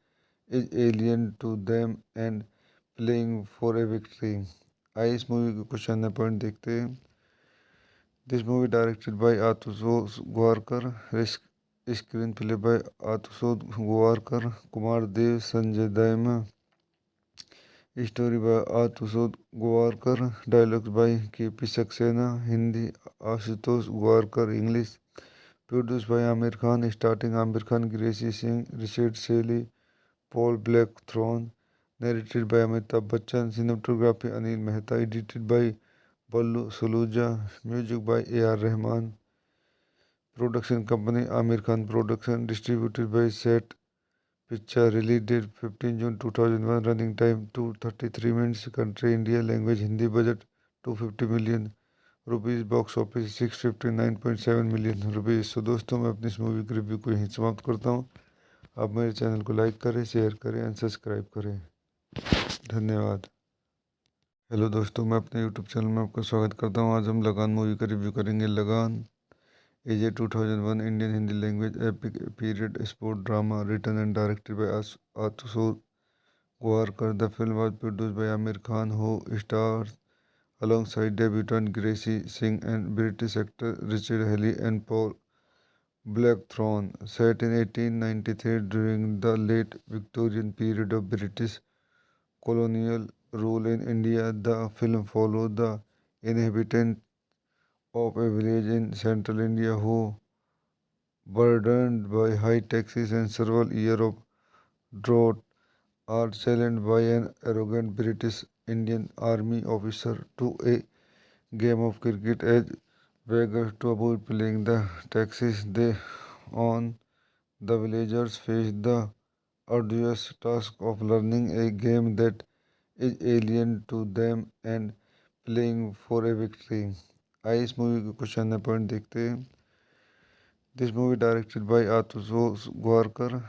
is alien to them and playing for a victory। आइए इस movie के कुछ अन्य point देखते हैं। This movie directed by Ashutosh Gowariker, screen play by Ashutosh Gowariker, Kumar Dev, Sanjay Dayma, story by Ashutosh Gowariker, dialogues by KP. Saxena, Hindi Ashutosh Gowariker, English produce by Aamir Khan, starting Aamir Khan, Gracy Singh, Richard Shelley, Paul Blackthorne, narrated by Amitabh Bachchan, cinematography Anil Mehta, edited by Ballu Saluja, music by AR. Rahman, production company Aamir Khan production, distributed by set picture, release date 15 June 2001, running time 233 minutes, country India, language Hindi, budget 250 million rupees, box office 659.7 million rupees. तो दोस्तों, मैं अपनी इस movie के review को यहीं समाप्त करता हूँ। आप मेरे चैनल को लाइक करें, शेयर करें एंड सब्सक्राइब करें। धन्यवाद। हेलो दोस्तों, मैं अपने यूट्यूब चैनल में आपका स्वागत करता हूँ। आज हम लगान मूवी का रिव्यू करेंगे। Lagaan is a 2001 Indian Hindi language epic period sport drama written and directed by Ashutosh Gowariker. The film was produced by Aamir Khan, who stars alongside debutant Gracie Singh and British actor Richard Haley and Paul Blackthorne. Set in 1893 during the late Victorian period of British colonial rule in India, the film followed the inhabitants of a village in central India who, burdened by high taxes and several years of drought, are challenged by an arrogant British Indian Army officer to a game of cricket. As beggars to avoid paying the taxes they own, the villagers face the arduous task of learning a game that is alien to them and playing for a victory। आइए इस movie के कुछ अन्य point देखते हैं। This movie directed by Ashutosh Gowariker,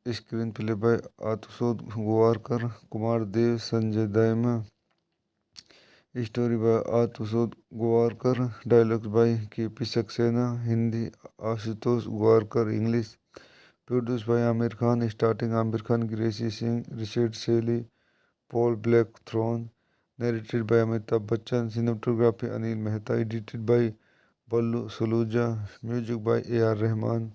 screen play by Ashutosh Gowariker, Kumar Dev, Sanjay Dayma, story by Ashutosh Gowariker, dialogues by KP. Saxena, Hindi Ashutosh Gowariker, English produce by Aamir Khan, starting Aamir Khan, Gracy Singh, Richard Shelley, Paul Blackthorne, narrated by Amitabh Bachchan, cinematography Anil Mehta, edited by Ballu Saluja, music by AR. Rahman,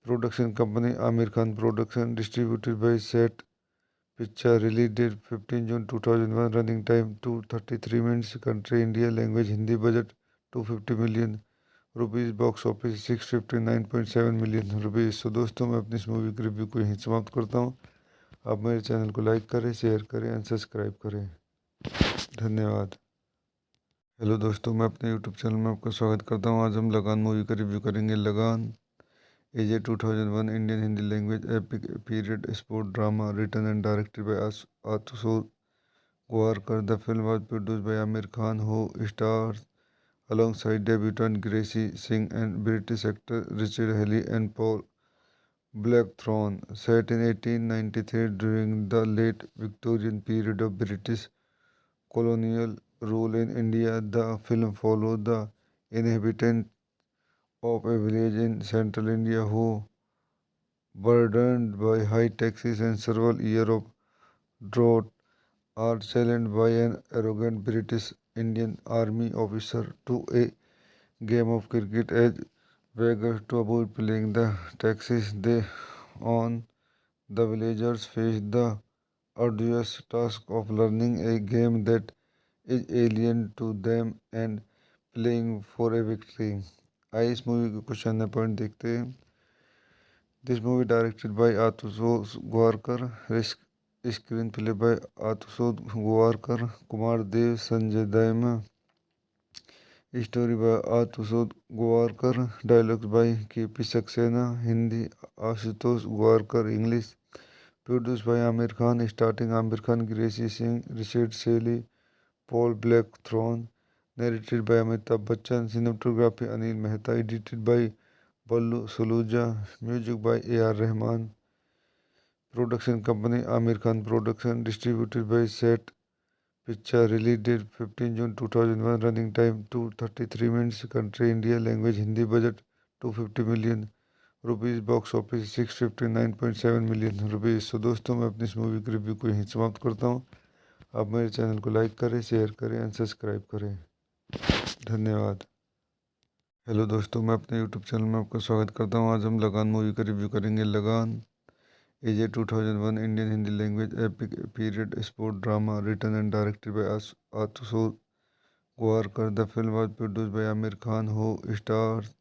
production company Aamir Khan production, distributed by set picture, release date 15 June 2001, running time 233 minutes, country India, language Hindi, budget 250 million rupees, box office 659.7 million rupees. तो दोस्तों, मैं अपनी इस movie के review को यहीं समाप्त करता हूँ। आप मेरे चैनल को लाइक करें, शेयर करें एंड सब्सक्राइब करें। धन्यवाद। हेलो दोस्तों, मैं अपने यूट्यूब चैनल में आपका स्वागत करता हूँ। आज हम लगान मूवी का रिव्यू करेंगे। Lagaan is a 2001 Indian Hindi language epic period sport drama written and directed by Ashutosh Gowariker. The film was produced by Amir Khan, who stars alongside debutant Gracie Singh and British actor Richard Haley and Paul Blackthorne. Set in 1893 during the late Victorian period of British colonial rule in India, the film followed the inhabitants of a village in central India who, burdened by high taxes and several years of drought, are challenged by an arrogant British Indian Army officer to a game of cricket. As beggars to avoid paying the taxes they own, the villagers face the arduous task of learning a game that is alien to them and playing for a victory. आइए इस movie के कुछ अन्य point देखते हैं। This movie directed by Ashutosh Gowariker, screen play by Ashutosh Gowariker, Kumar Dev, Sanjay Dutt, story by Ashutosh Gowariker, dialogues by KP. Saxena, Hindi Ashutosh Gowariker, English produce by Aamir Khan, starting Aamir Khan, Gracy Singh, Richard Shelley, Paul Blackthorne, narrated by Amitabh Bachchan, cinematography Anil Mehta, edited by Ballu Saluja, music by AR. Rahman, production company Aamir Khan production, distributed by set picture, release date 15 June 2001, running time 233 minutes, country India, language Hindi, budget 250 million rupees, box office 659.7 million rupees. तो दोस्तों, मैं अपनी इस movie के review को यहीं समाप्त करता हूँ। आप मेरे चैनल को लाइक करें, शेयर करें एंड सब्सक्राइब करें। धन्यवाद। हेलो दोस्तों, मैं अपने यूट्यूब चैनल में आपका स्वागत करता हूँ। आज हम लगान मूवी का रिव्यू करेंगे। Lagaan is a 2001 Indian Hindi language epic period sport drama written and directed by Ashutosh Gowariker. The film was produced by Amir Khan, who stars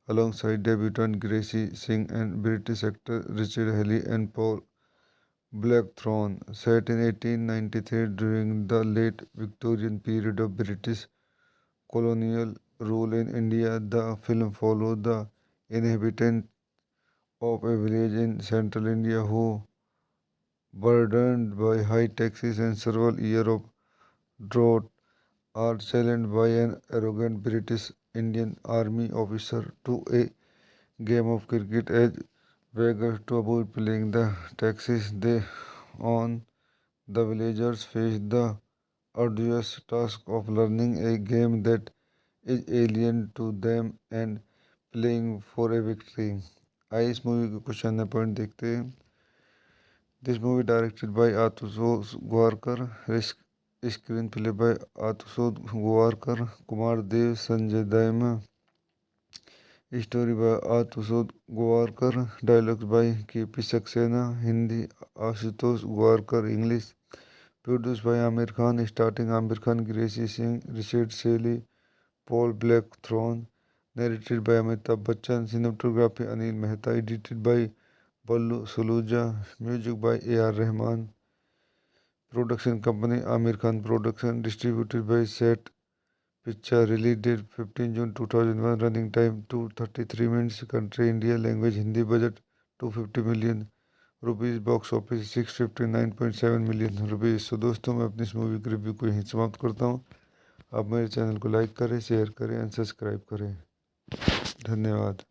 alongside debutant Gracie Singh and British actor Richard Haley and Paul Blackthorne. Set in 1893 during the late Victorian period of British colonial rule in India, the film followed the inhabitants of a village in central India who, burdened by high taxes and several years of drought, are challenged by an arrogant British Indian Army officer to a game of cricket. As beggars to avoid paying the taxes they own, the villagers face the arduous task of learning a game that is alien to them and playing for a victory। आइए इस movie के कुछ अन्य point देखते हैं। This movie directed by Ashutosh Gowariker, screen play by Ashutosh Gowariker, Kumar Dev, Sanjay Dutt, story by Ashutosh Gowariker, dialogues by KP. Saxena, Hindi Ashutosh Gowariker, English produce by Aamir Khan, starting Aamir Khan, Gracy Singh, Richard Shelley, Paul Blackthorne, narrated by Amitabh Bachchan, cinematography Anil Mehta, edited by Ballu Saluja, music by AR. Rahman, production company Aamir Khan production, distributed by set picture, release date 15 June 2001, running time 233 minutes, country India, language Hindi, budget 250 million rupees, box office 659.7 million rupees. तो दोस्तों, मैं अपनी इस movie के review को यहीं समाप्त करता हूँ। आप मेरे चैनल को लाइक करें, शेयर करें एंड सब्सक्राइब करें। धन्यवाद।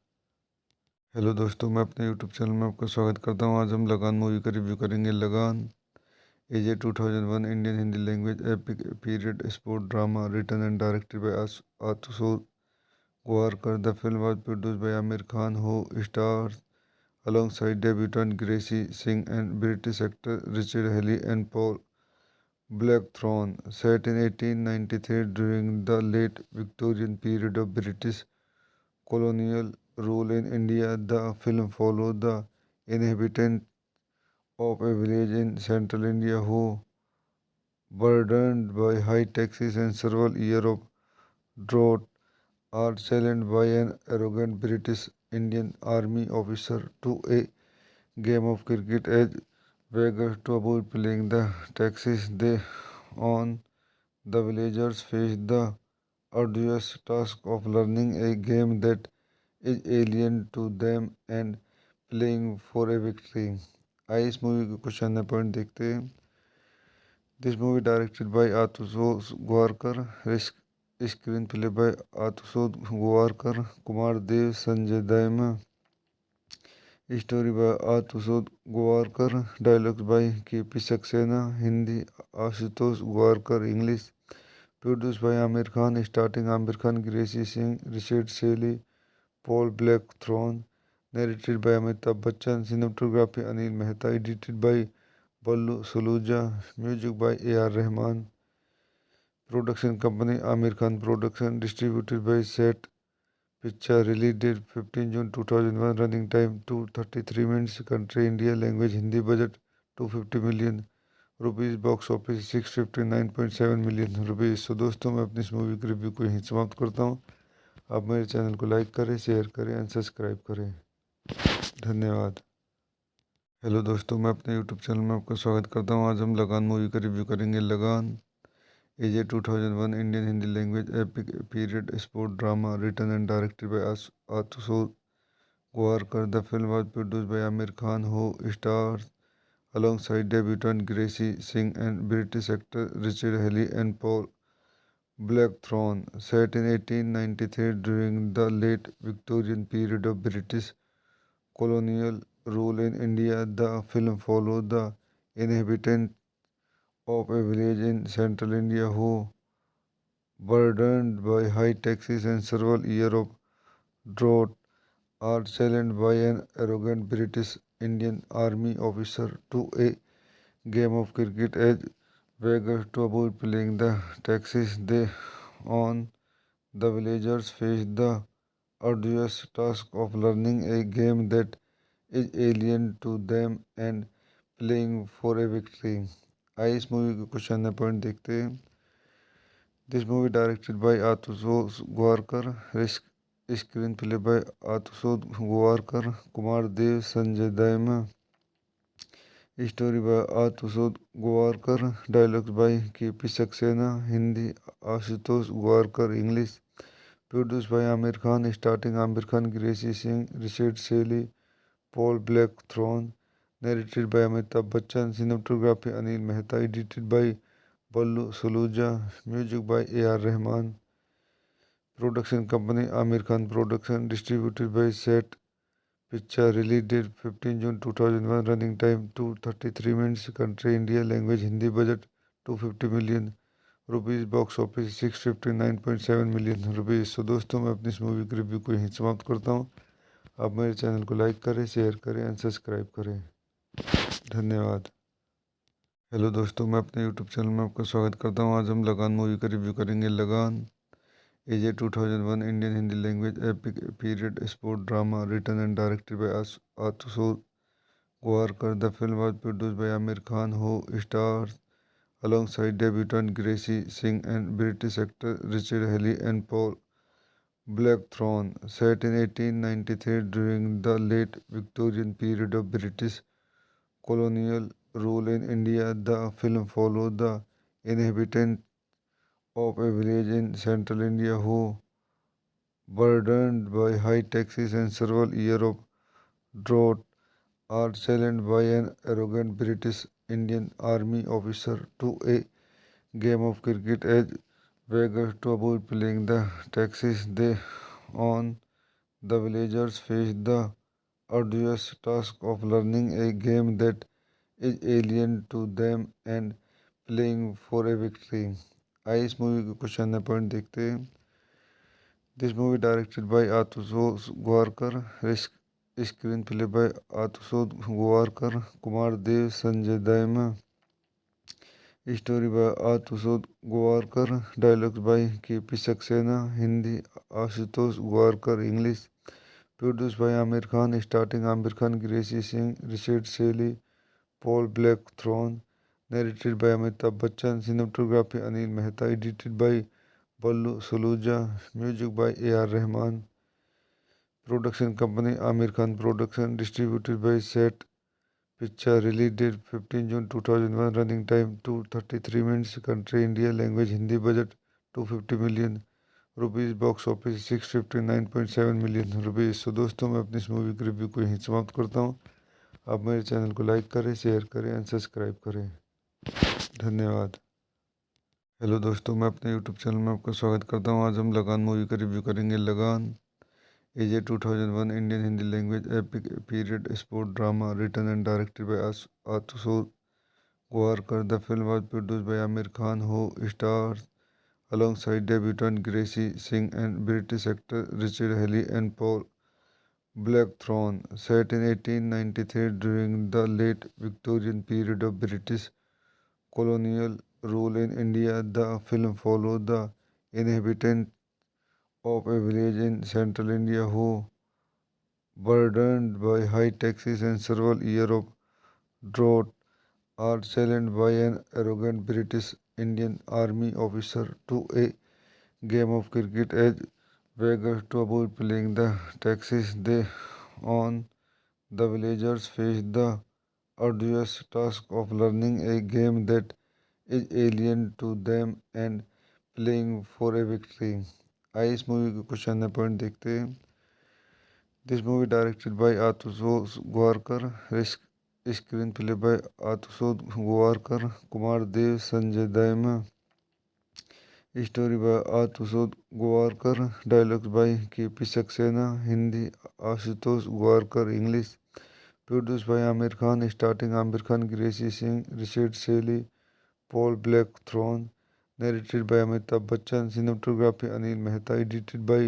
हेलो दोस्तों, मैं अपने यूट्यूब चैनल में आपका स्वागत करता हूँ। आज हम लगान मूवी का रिव्यू करेंगे। Lagaan is a 2001 Indian Hindi language epic period sport drama written and directed by Ashutosh Gowariker. The film was produced by Amir Khan, who stars alongside debutant Gracie Singh and British actor Richard Haley and Paul Blackthorne. Set in 1893 during the late Victorian period of British colonial rule in India, the film followed the inhabitants of a village in central India who, burdened by high taxes and several years of drought, are challenged by an arrogant British Indian Army officer to a game of cricket as beggars to avoid paying the taxes they own. The villagers face the arduous task of learning a game that is alien to them and playing for a victory. आइए इस movie के कुछ अन्य point देखते हैं। This movie directed by Ashutosh Gowariker, screen play by Ashutosh Gowariker, Kumar Dev, Sanjay Dayma, story by Ashutosh Gowariker, dialogues by K P Saxena, Hindi Ashutosh Gowariker, English produce by Aamir Khan, starting Aamir Khan, Gracy Singh, Richard Shelley, Paul Blackthorne, narrated by Amitabh Bachchan, cinematography Anil Mehta, edited by Ballu Suluja, music by A.R. Rahman, production company Amir Khan Production, distributed by Set Picture, release date 15 June 2001, running time 233 minutes, country India, language Hindi, budget 250 million rupees, box office 659.7 million rupees. So दोस्तों, मैं अपनी इस movie के review को यहीं समाप्त करता हूँ। आप मेरे चैनल को लाइक करें, शेयर करें एंड सब्सक्राइब करें। धन्यवाद। हेलो दोस्तों, मैं अपने यूट्यूब चैनल में आपका स्वागत करता हूँ। आज हम लगान मूवी का रिव्यू करेंगे। Lagaan is a 2001 Indian Hindi language epic period sport drama written and directed by Ashutosh Gowariker. The film was produced by Aamir Khan, who stars alongside debutant Gracie Singh and British actor Richard Haley and Paul Blackthorne. Set in 1893 during the late Victorian period of British colonial rule in India, the film followed the inhabitants of a village in central India who, burdened by high taxes and several years of drought, are challenged by an arrogant British Indian Army officer to a game of cricket as beggars to avoid paying the taxes they own. The villagers face the arduous task of learning a game that is alien to them and playing for a victory. आइए इस movie के कुछ अन्य point देखते हैं। This movie directed by Ashutosh Gowariker, screen play by Ashutosh Gowariker, Kumar Dev, Sanjay Dayma, story by Ashutosh Gowariker, dialogues by KP. Saxena, Hindi Ashutosh Gowariker, English produce by Aamir Khan, starting Aamir Khan, Gracy Singh, Richard Shelley, Paul Blackthorne, narrated by Amitabh Bachchan, cinematography Anil Mehta, edited by Ballu Suluja, music by A.R. Rahman, production company Amir Khan Production, distributed by Set Picture, release date 15 June 2001, running time 233 minutes, country India, language Hindi, budget 250 million rupees, box office 659.7 million rupees. So दोस्तों, मैं अपनी इस movie के review को यहीं समाप्त करता हूँ। आप मेरे चैनल को लाइक करें, शेयर करें एंड सब्सक्राइब करें। धन्यवाद। हेलो दोस्तों, मैं अपने यूट्यूब चैनल में आपका स्वागत करता हूँ। आज हम लगान मूवी का रिव्यू करेंगे। Lagaan is a 2001 Indian Hindi language epic period sport drama written and directed by Ashutosh Gowariker. The film was produced by Aamir Khan, who stars alongside debutant Gracie Singh and British actor Richard Haley and Paul Blackthorne. Set in 1893 during the late Victorian period of British colonial rule in India, the film followed the inhabitants of a village in central India who, burdened by high taxes and several years of drought, are challenged by an arrogant British Indian Army officer to a game of cricket as beggars to avoid paying the taxes they own. The villagers face the arduous task of learning a game that is alien to them and playing for a victory. आइए इस movie के कुछ अन्य point देखते हैं। This movie directed by Ashutosh Gowariker, screen play by Ashutosh Gowariker, Kumar Dev, Sanjay Dayma, story by Ashutosh Gowariker, dialogues by KP. Saxena, Hindi Ashutosh Gowariker, English produce by Aamir Khan, starting Aamir Khan, Gracy Singh, Richard Shelley, Paul Blackthorne, narrated by Amitabh Bachchan, cinematography Anil Mehta, edited by Ballu Saluja, music by A.R. Rahman, production company Amir Khan Production, distributed by Set Picture, release date 15 June 2001, running time 233 minutes, country India, language Hindi, budget 250 million rupees, box office 659.7 million rupees. तो दोस्तों, मैं अपनी इस movie के review को यहीं समाप्त करता हूँ। आप मेरे चैनल को लाइक करें, शेयर करें एंड सब्सक्राइब करें। धन्यवाद। हेलो दोस्तों, मैं अपने यूट्यूब चैनल में आपका स्वागत करता हूँ। आज हम लगान मूवी का रिव्यू करेंगे। Lagaan is a 2001 Indian Hindi language epic period sport drama written and directed by Ashutosh Gowariker. The film was produced by Aamir Khan, who stars alongside debutant Gracie Singh and British actor Richard Haley and Paul Blackthorne. Set in 1893 during the late Victorian period of British colonial rule in India, the film followed the inhabitants of a village in central India who, burdened by high taxes and several years of drought, are challenged by an arrogant British Indian Army officer to a game of cricket. As beggars to avoid paying the taxes they own, the villagers face the arduous task of learning a game that is alien to them and playing for a victory. आइए इस movie के कुछ अन्य point देखते हैं। This movie directed by Ashutosh Gowariker, screen play by Ashutosh Gowariker, Kumar Dev, Sanjay Dayma, story by Ashutosh Gowariker, dialogues by KP. Saxena, Hindi Ashutosh Gowariker, English produce by Aamir Khan, starting Aamir Khan, Gracy Singh, Richard Shelley, Paul Blackthorne, narrated by Amitabh Bachchan, cinematography Anil Mehta, edited by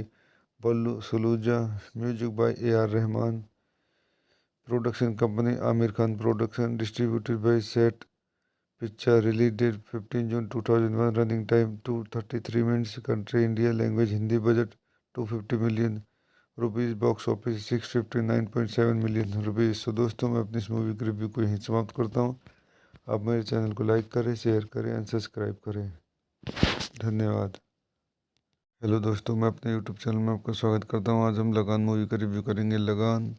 Ballu Saluja, music by A.R. Rahman, production company Aamir Khan Production, distributed by Set Picture, release date 15 June 2001, running time 233 minutes, country India, language Hindi, budget 250 million rupees, box office 659.7 million rupees. तो दोस्तों, मैं अपनी इस movie के review को यहीं समाप्त करता हूँ। आप मेरे चैनल को लाइक करें, शेयर करें एंड सब्सक्राइब करें। धन्यवाद। हेलो दोस्तों, मैं अपने यूट्यूब चैनल में आपका स्वागत करता हूँ। आज हम लगान मूवी का रिव्यू करेंगे। Lagaan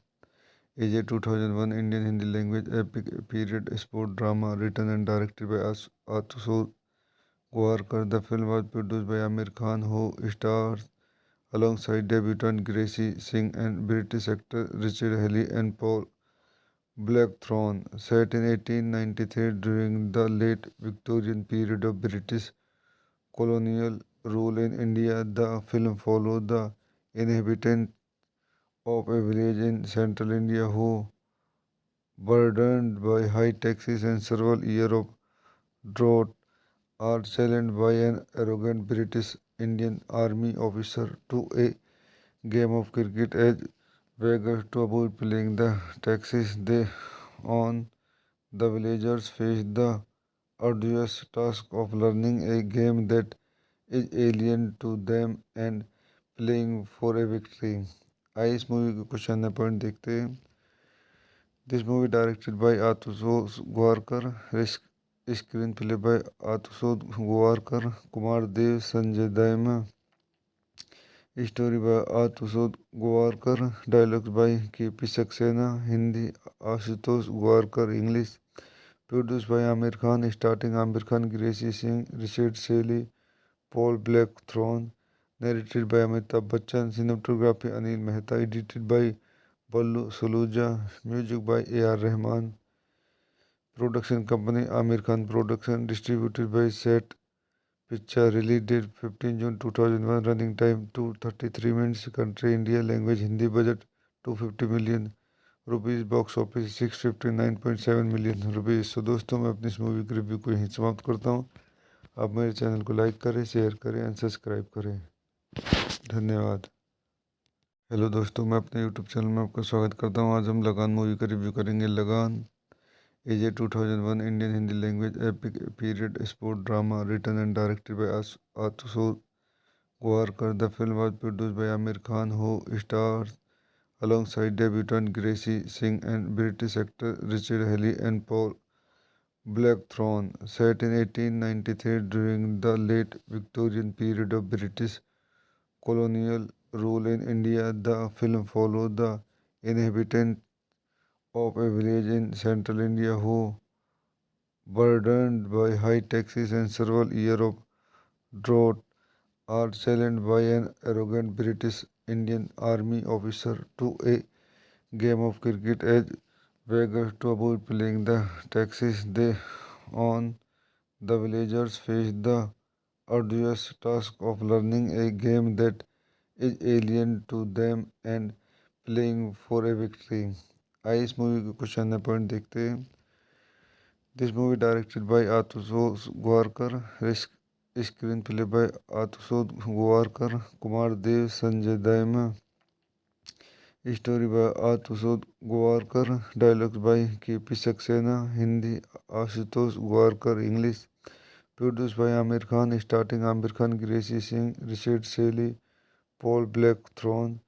is a 2001 Indian Hindi language epic period sport drama written and directed by Ashutosh Gowariker. The film was produced by Aamir Khan, who stars alongside debutant Gracie Singh and British actor Richard Haley and Paul Blackthorne. Set in 1893 during the late Victorian period of British colonial rule in India, the film followed the inhabitants of a village in central India who, burdened by high taxes and several years of drought, are challenged by an arrogant British Indian Army officer to a game of cricket. As beggars to avoid paying the taxes they own, the villagers face the arduous task of learning a game that is alien to them and playing for a victory. आइए इस movie के कुछ अन्य point देखते हैं। This movie directed by Ashutosh Gowariker, screen play by Ashutosh Gowariker, Kumar Dev, Sanjay Dayma, story by Ashutosh Gowariker, dialogues by KP. Saxena, Hindi Ashutosh Gowariker, English produce by Aamir Khan, starting Aamir Khan, Gracy Singh, Richard Shelley, Paul Blackthorne, narrated by Amitabh Bachchan, cinematography Anil Mehta, edited by Ballu Saluja, music by A.R. Rahman, production company Aamir Khan Production, distributed by Set Picture, release date 15 June 2001, running time 233 minutes, country India, language Hindi, budget 250 million rupees, box office 659.7 million rupees. तो दोस्तों, मैं अपनी इस movie के review को यहीं समाप्त करता हूँ। आप मेरे चैनल को लाइक करें, शेयर करें एंड सब्सक्राइब करें। धन्यवाद। हेलो दोस्तों, मैं अपने यूट्यूब चैनल में आपका स्वागत करता हूँ। आज हम लगान मूवी का रिव्यू करेंगे। Lagaan is a 2001 Indian Hindi language epic period sport drama written and directed by Ashutosh Gowariker. The film was produced by Aamir Khan, who stars alongside debutant Gracie Singh and British actor Richard Haley and Paul Black Throne, set in 1893 during the late Victorian period of British colonial rule in India. The film followed the inhabitants of a village in central India who, burdened by high taxes and several years of drought, are challenged by an arrogant British Indian Army officer to a game of cricket. As beggars to avoid paying the taxes they own, the villagers face the arduous task of learning a game that is alien to them and playing for a victory. आइए इस movie के कुछ अन्य point देखते हैं। This movie directed by Ashutosh Gowariker, screen play by Ashutosh Gowariker, Kumar Dev, Sanjay Dayma, story by Ashutosh Gowariker, dialogues by KP. Saxena, Hindi Ashutosh Gowariker, English produce by Aamir Khan, starting Aamir Khan, Gracy Singh, Richard Shelley, Paul Blackthorne,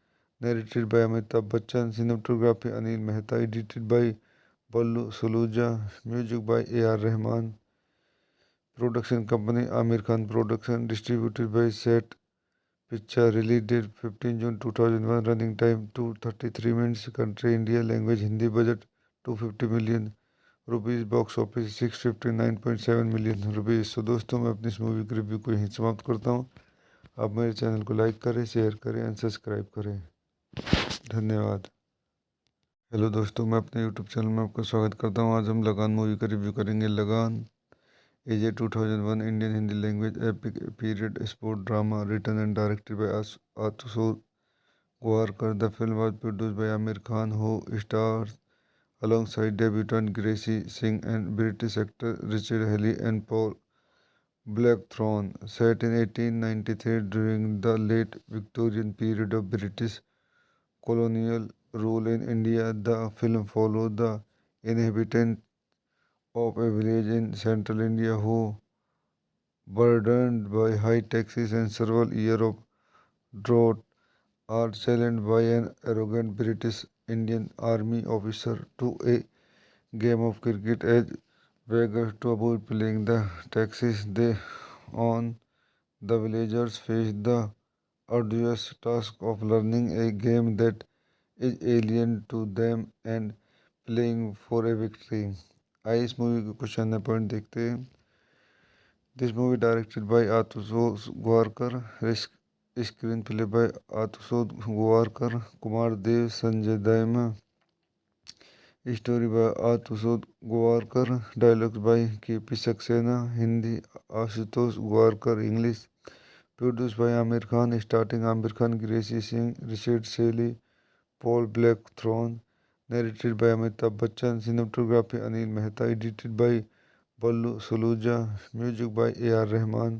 narrated by Amitabh Bachchan, cinematography Anil Mehta, edited by Ballu Suluja, music by A.R. Rahman, production company Amir Khan Production, distributed by Set Picture, release date 15 June 2001, running time 233 minutes, country India, language Hindi, budget 250 million rupees, box office 659.7 million rupees. So दोस्तों, मैं अपनी इस movie के review को यहीं समाप्त करता हूँ। आप मेरे चैनल को लाइक करें, शेयर करें एंड सब्सक्राइब करें। धन्यवाद। हेलो दोस्तों, मैं अपने यूट्यूब चैनल में आपका स्वागत करता हूँ। आज हम लगान मूवी का रिव्यू करेंगे। Lagaan is a 2001 Indian Hindi language epic period sport drama written and directed by Ashutosh Gowariker. The film was produced by Aamir Khan, who stars alongside debutant Gracie Singh and British actor Richard Haley and Paul Blackthorne. Set in 1893 during the late Victorian period of British colonial rule in India, the film followed the inhabitants of a village in central India who, burdened by high taxes and several years of drought, are challenged by an arrogant British Indian Army officer to a game of cricket. As beggars to avoid paying the taxes they own, the villagers face the arduous task of learning a game that is alien to them and playing for a victory। आइए इस movie के कुछ अन्य point देखते हैं। This movie directed by Ashutosh Gowariker, screen play by Ashutosh Gowariker, Kumar Dev, Sanjay Dayma, story by Ashutosh Gowariker, dialogues by KP. Saxena, Hindi Ashutosh Gowariker, English produce by Aamir Khan, starting Aamir Khan, Gracy Singh, Richard Shelley, Paul Blackthorne, narrated by Amitabh Bachchan, cinematography Anil Mehta, edited by Ballu Suluja, music by A.R. Rahman,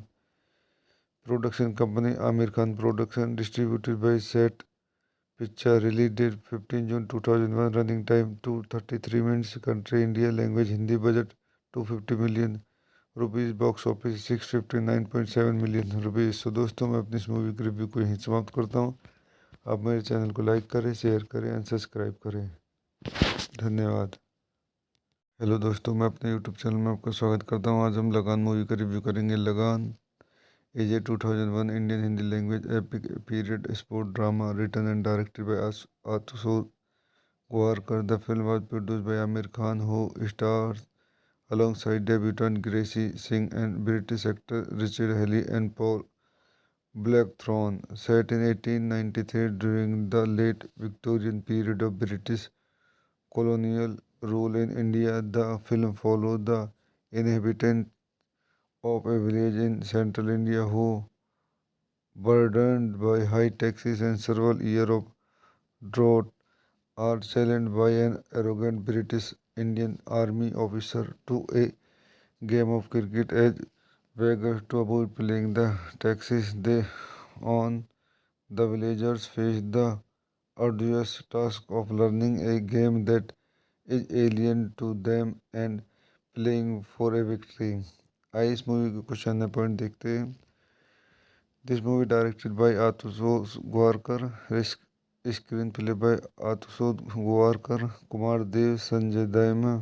production company Amir Khan Production, distributed by Set Picture, release date 15 June 2001, running time 233 minutes, country India, language Hindi, budget 250 million rupees, box office 659.7 million rupees. So दोस्तों, मैं अपनी इस movie के review को यहीं समाप्त करता हूँ। आप मेरे चैनल को लाइक करें, शेयर करें एंड सब्सक्राइब करें। धन्यवाद। हेलो दोस्तों, मैं अपने यूट्यूब चैनल में आपका स्वागत करता हूँ। आज हम लगान मूवी का रिव्यू करेंगे। Lagaan is a 2001 Indian Hindi language epic period sport drama written and directed by Ashutosh Gowariker. The film was produced by Aamir Khan, who stars alongside debutant Gracie Singh and British actor Richard Haley and Paul Blackthorne. Set in 1893 during the late Victorian period of British colonial rule in India, the film followed the inhabitants of a village in central India who, burdened by high taxes and several years of drought, are challenged by an arrogant British Indian Army officer to a game of cricket. As beggars to avoid paying the taxes they own, the villagers face the arduous task of learning a game that is alien to them and playing for a victory। आइए इस movie के कुछ अन्य point देखते हैं। This movie directed by Ashutosh Gowariker, screen play by Ashutosh Gowariker, Kumar Dev, Sanjay Dayma,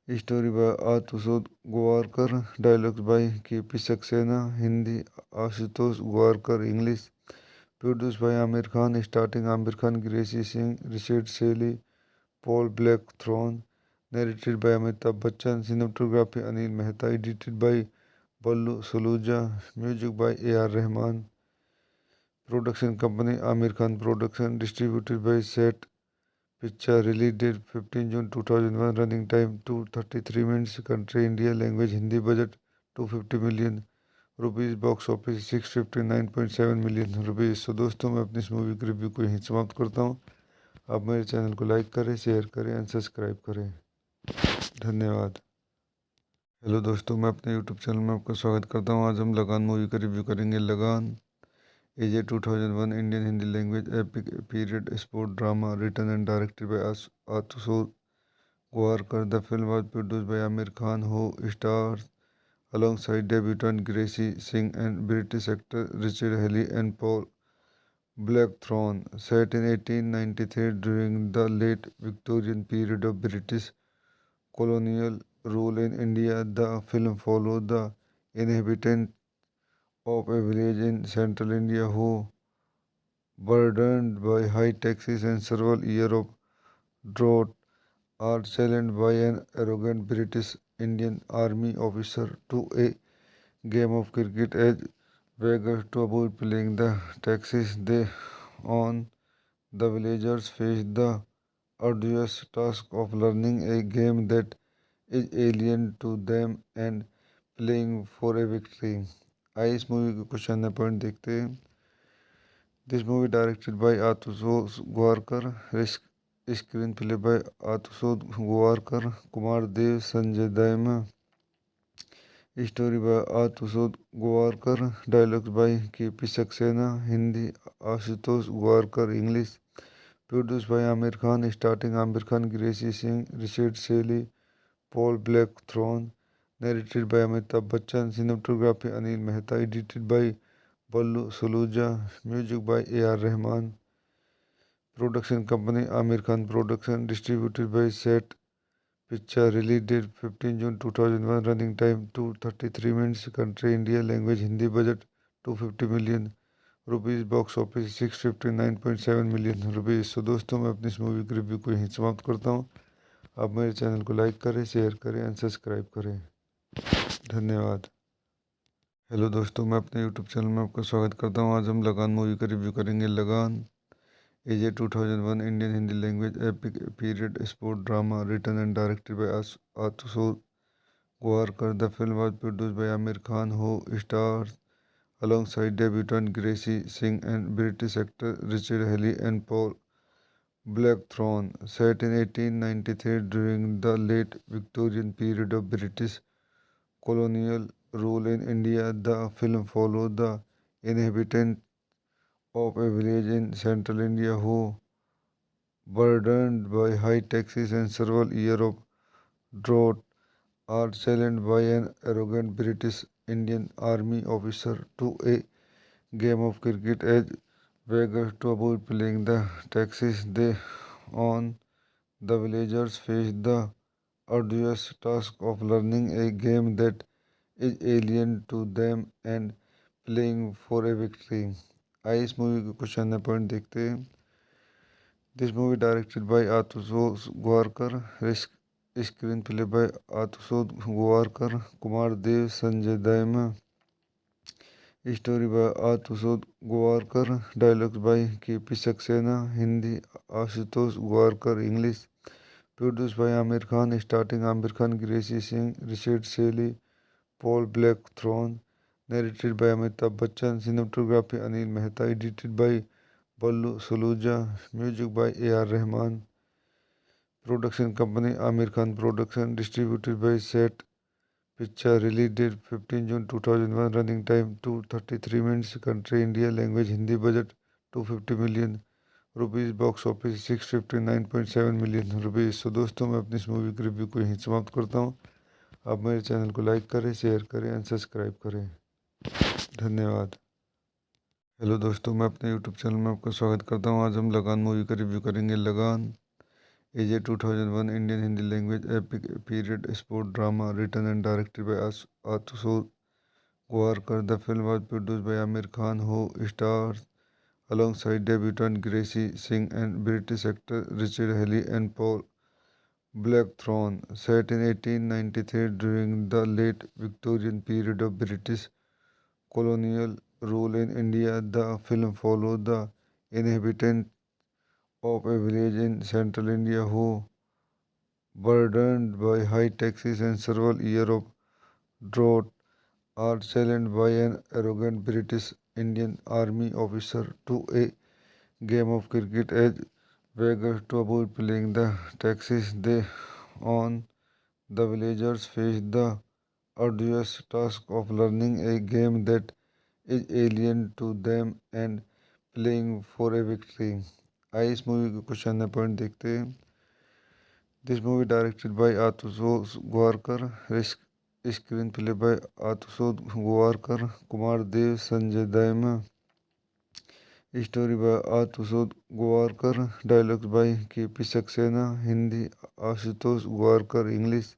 story by Ashutosh Gowariker, dialogues by KP Saxena, Hindi Ashutosh Gowariker, English produce by Aamir Khan, starting Aamir Khan, Gracy Singh, Richard Shelley, Paul Blackthorne, narrated by Amitabh Bachchan, cinematography Anil Mehta, edited by Ballu Saluja, music by A R Rahman, production company Aamir Khan production, distributed by Set Picture, release date 15 June 2001, running time 233 minutes, country India, language Hindi, budget 250 million rupees, box office 659.7 million rupees. So दोस्तों, मैं अपनी इस movie की review को यहीं समाप्त करता हूँ। आप मेरे चैनल को लाइक करें, शेयर करें एंड सब्सक्राइब करें। धन्यवाद। हेलो दोस्तों, मैं अपने यूट्यूब चैनल में आपका स्वागत करता हूँ। आज हम लगान मूवी का रिव्यू करेंगे। Lagaan is a 2001 Indian Hindi language epic period sport drama written and directed by Ashutosh Gowariker. The film was produced by Aamir Khan, who stars alongside debutant Gracie Singh and British actor Richard Haley and Paul Blackthorne. Set in 1893 during the late Victorian period of British colonial rule in India, the film followed the inhabitants of a village in central India who, burdened by high taxes and several years of drought, are challenged by an arrogant British Indian Army officer to a game of cricket as beggars to avoid paying the taxes they on. The villagers face the arduous task of learning a game that is alien to them and playing for a victory. आइए इस movie के कुछ अन्य point देखते हैं। This movie directed by Ashutosh Gowariker, screen play by Ashutosh Gowariker, Kumar Dev, Sanjay Dayma, story by Ashutosh Gowariker, dialogues by KP Saxena, Hindi Ashutosh Gowariker, English produce by Aamir Khan, starting Aamir Khan, Gracy Singh, Richard Shelley, Paul Blackthorne, narrated by Amitabh Bachchan, cinematography Anil Mehta, edited by Ballu Saluja, music by A R Rahman, production company Aamir Khan production, distributed by Set Picture, release date 15 June 2001, running time 233 minutes, country India, language Hindi, budget 250 million rupees, box office 659.7 million rupees. So दोस्तों, मैं अपनी इस movie की review को यहीं समाप्त करता हूँ। आप मेरे चैनल को लाइक करें, शेयर करें एंड सब्सक्राइब करें। धन्यवाद। हेलो दोस्तों, मैं अपने यूट्यूब चैनल में आपका स्वागत करता हूँ। आज हम लगान मूवी का रिव्यू करेंगे। Lagaan is a 2001 Indian Hindi language epic period sport drama written and directed by Ashutosh Gowariker. The film was produced by Aamir Khan, who stars alongside debutant Gracie Singh and British actor Richard Haley and Paul Blackthorne. Set in 1893 during the late Victorian period of British colonial rule in India, the film followed the inhabitants of a village in central India who, burdened by high taxes and several years of drought, are challenged by an arrogant British Indian Army officer to a game of cricket as beggars to avoid paying the taxes they on. The villagers face the arduous task of learning a game that is alien to them and playing for a victory. आइए इस movie के कुछ अन्य point देखते हैं। This movie directed by Ashutosh Gowariker, screen play by Ashutosh Gowariker, Kumar Dev, Sanjay Dayma, story by Ashutosh Gowariker, dialogues by KP Saxena, Hindi Ashutosh Gowariker, English produce by Aamir Khan, starting Aamir Khan, Gracy Singh, Richard Shelley, Paul Blackthorne, narrated by Amitabh Bachchan, cinematography Anil Mehta, edited by Ballu Saluja, music by A R Rahman, production company Aamir Khan production, distributed by Set Picture, release date 15 June 2001, running time 233 minutes, country India, language Hindi, budget 250 million rupees, box office 659.7 million rupees. So दोस्तों, मैं अपनी इस movie की review को यहीं समाप्त करता हूँ। आप मेरे चैनल को लाइक करें, शेयर करें एंड सब्सक्राइब करें। धन्यवाद। हेलो दोस्तों, मैं अपने यूट्यूब चैनल में आपका स्वागत करता हूँ। आज हम लगान मूवी का रिव्यू करेंगे। लगान is a 2001 Indian Hindi language epic period sport drama written and directed by Atushod Gowarkar. The film was produced by Amir Khan, who stars alongside debutant Gracie Singh and British actor Richard Haley and Paul Blackthorne. Set in 1893 during the late Victorian period of British colonial rule in India, the film followed the inhabitants of a village in central India who, burdened by high taxes and several years of drought, are challenged by an arrogant British Indian Army officer to a game of cricket as beggars to avoid paying the taxes they own. The villagers face the arduous task of learning a game that is alien to them and playing for a victory. आइए इस movie के कुछ अन्य point देखते हैं. This movie directed by आतुषोद गोवारकर, screen play by आतुषोद गोवारकर, Kumar Dev, Sanjay Dayma, story bye आतुषोद गोवारकर, dialogues by KP. Saxena, Hindi Ashutosh Gowariker, English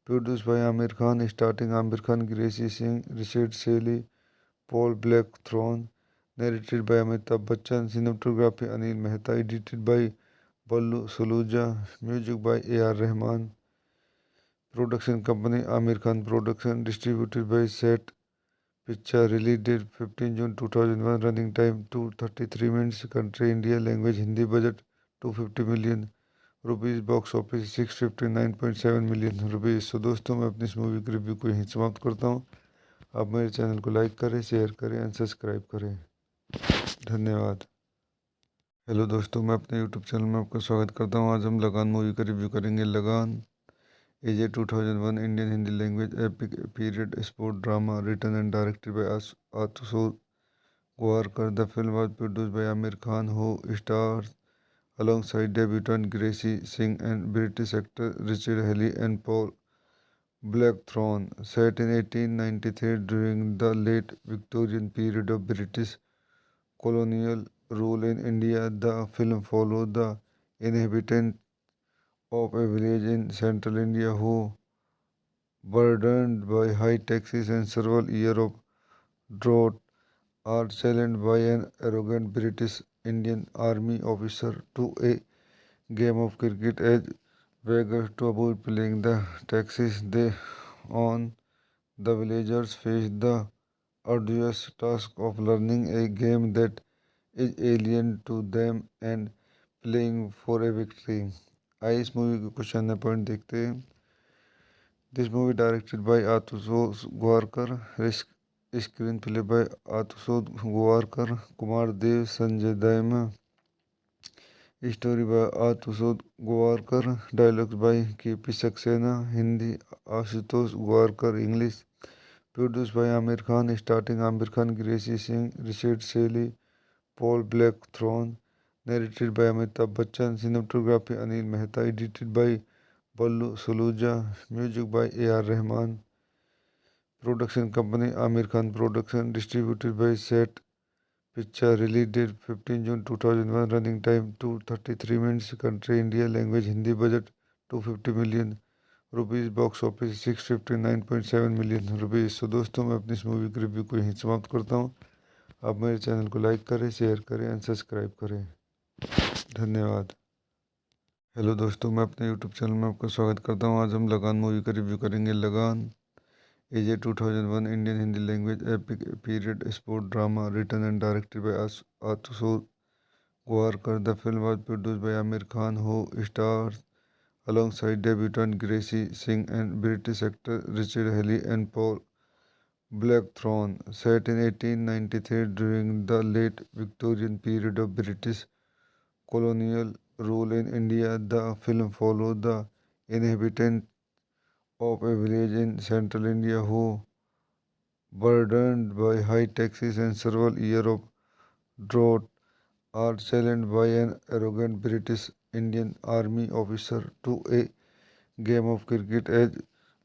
produce by Aamir Khan. Starting Aamir Khan, Gracy Singh, Richard Shelley, Paul Blackthorne. Narrated by Amitabh Bachchan. Cinematography Anil Mehta. Edited by Ballu Saluja. Music by A.R. Rahman. Production company Amir Khan Production. Distributed by Set Picture. Release date 15 June 2001. Running time 233 minutes. Country India. Language Hindi. Budget 250 million rupees. Box office 659.7 million rupees. तो दोस्तों, मैं अपनी इस movie के review को यहीं समाप्त करता हूँ. आप मेरे चैनल को लाइक करें, शेयर करें एंड सब्सक्राइब करें. धन्यवाद. हेलो दोस्तों, मैं अपने यूट्यूब चैनल में आपका स्वागत करता हूं. आज हम लगान मूवी का रिव्यू करेंगे. Lagaan is a 2001 Indian Hindi language epic period sport drama written and directed by आतुषोद Gowariker. The film was produced by Aamir Khan, who stars alongside debutant Gracie Singh and British actor Richard Haley and Paul Blackthorne. Set in 1893 during the late Victorian period of British colonial rule in India, the film followed the inhabitants of a village in central India who, burdened by high taxes and several years of drought, are challenged by an arrogant British Indian Army officer to a game of cricket as beggars to avoid paying the taxes they own. The villagers face the arduous task of learning a game that is alien to them and playing for a victory. आइए इस movie के कुछ अन्य point देखते हैं. This movie directed by आतुषोद गोवारकर, screen play by आतुषोद गोवारकर, Kumar Dev, Sanjay Dayma, story bye आतुषोद गोवारकर, dialogues by KP. Saxena, Hindi Ashutosh Gowariker, English produce by Aamir Khan. Starting Aamir Khan, Gracy Singh, Richard Shelley, Paul Blackthorne. Narrated by Amitabh Bachchan. Cinematography Anil Mehta. Edited by Ballu Saluja. Music by A.R. Rahman. Production company Amir Khan Production. Distributed by Set Picture. Release date 15 June 2001. Running time 233 minutes. Country India. Language Hindi. Budget 250 million rupees. Box office 659.7 million rupees. तो दोस्तों, मैं अपनी इस movie के review को यहीं समाप्त करता हूँ. आप मेरे चैनल को लाइक करें, शेयर करें एंड सब्सक्राइब करें. धन्यवाद. हेलो दोस्तों, मैं अपने यूट्यूब चैनल में आपका स्वागत करता हूं. आज हम लगान मूवी का रिव्यू करेंगे. Lagaan is a 2001 Indian Hindi language epic period sport drama written and directed by आतुषोद Gowariker. The film was produced by Aamir Khan, who stars alongside debutant Gracie Singh and British actor Richard Haley and Paul Blackthorne. Set in 1893 during the late Victorian period of British colonial rule in India, the film followed the inhabitants of a village in central India who, burdened by high taxes and several years of drought, are challenged by an arrogant British Indian Army officer to a game of cricket as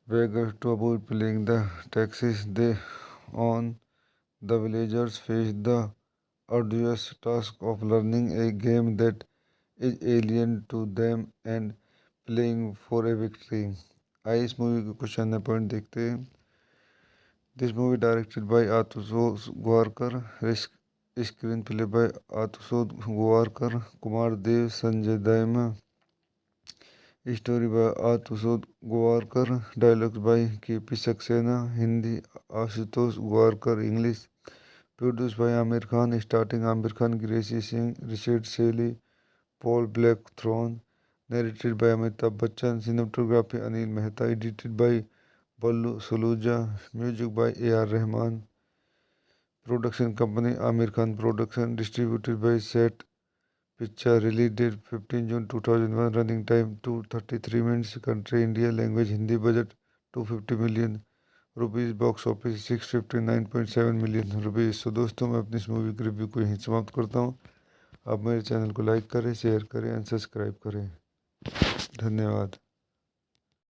beggars to avoid paying the taxes they own. The villagers face the arduous task of learning a game that is alien to them and playing for a victory। आइए इस movie के कुछ अन्य point देखते हैं। This movie directed by Ashutosh Gowariker, screen play by Ashutosh Gowariker, Kumar Dev, Sanjay Dayma, story by Ashutosh Gowariker, dialogues by KP. Saxena, Hindi Ashutosh Gowariker, English produce by Aamir Khan, starting Aamir Khan, Gracy Singh, Richard Shelley, Paul Blackthorne, narrated by Amitabh Bachchan, cinematography Anil Mehta, edited by Ballu Saluja, music by AR. Rahman, production company Aamir Khan production, distributed by set picture, release date 15 June 2001, running time 233 minutes, country India, language Hindi, budget 250 million rupees, box office 659.7 million rupees. तो दोस्तों, मैं अपनी इस movie के review को यहीं समाप्त करता हूँ। आप मेरे चैनल को लाइक करें, शेयर करें एंड सब्सक्राइब करें। धन्यवाद।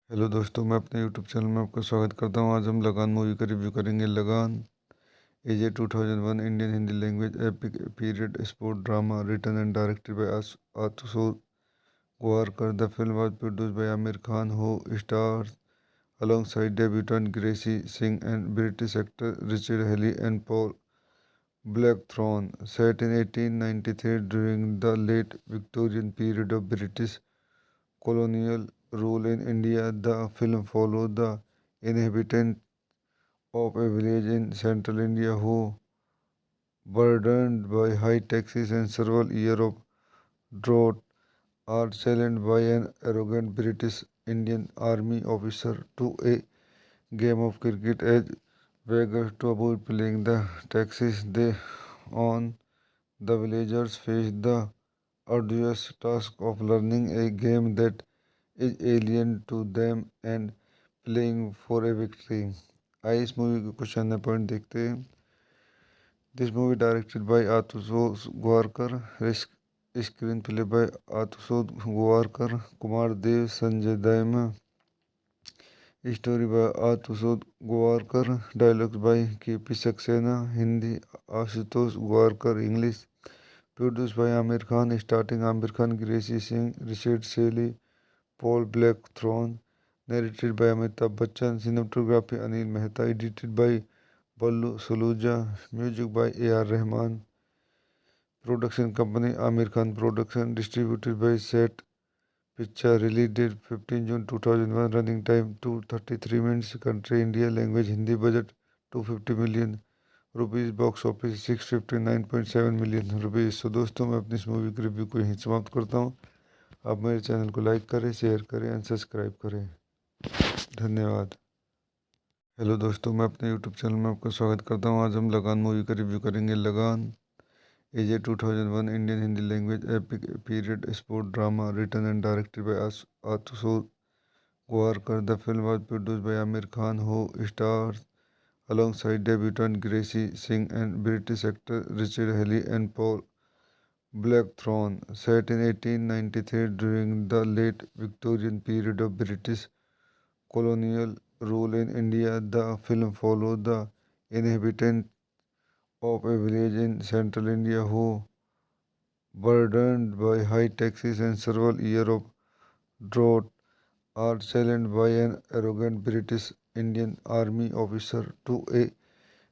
हेलो दोस्तों, मैं अपने यूट्यूब चैनल में आपका स्वागत करता हूँ। आज हम लगान मूवी का रिव्यू करेंगे। Lagaan is a 2001 Indian Hindi language epic period sport drama written and directed by Ashutosh Gowariker. The film was produced by Aamir Khan, who stars alongside debutant Gracie Singh and British actor Richard Haley and Paul Blackthorne. Set in 1893 during the late Victorian period of British colonial rule in India, the film followed the inhabitants of a village in central India who, burdened by high taxes and several years of drought, are challenged by an arrogant British Indian Army officer to a game of cricket as beggars to avoid paying the taxes they on. The villagers face the arduous task of learning a game that is alien to them and playing for a victory। आइए इस movie के कुछ अन्य point देखते हैं। This movie directed by Ashutosh Gowariker, screen play by Ashutosh Gowariker, Kumar Dev, Sanjay Dayma, story by Ashutosh Gowariker, dialogues by KP. Saxena, Hindi Ashutosh Gowariker, English produce by Aamir Khan, starting Aamir Khan, Gracy Singh, Richard Shelley, Paul Blackthorne, narrated by Amitabh Bachchan, cinematography Anil Mehta, edited by Ballu Saluja, music by AR. Rahman, production company Aamir Khan production, distributed by set picture, release date 15 June 2001, running time 233 minutes, country India, language Hindi, budget 250 million rupees, box office 659.7 million rupees. तो दोस्तों, मैं अपनी इस movie के review को यहीं समाप्त करता हूँ। आप मेरे चैनल को लाइक करें, शेयर करें एंड सब्सक्राइब करें। धन्यवाद। हेलो दोस्तों, मैं अपने यूट्यूब चैनल में आपका स्वागत करता हूँ। आज हम लगान मूवी का रिव्यू करेंगे। Lagaan is a 2001 Indian Hindi language epic period sport drama written and directed by Ashutosh Gowariker. The film was produced by Aamir Khan, who stars alongside debutant Gracie Singh and British actor Richard Haley and Paul Blackthorne. Set in 1893 during the late Victorian period of British colonial rule in India, the film followed the inhabitants of a village in central India who, burdened by high taxes and several years of drought, are challenged by an arrogant British Indian Army officer to a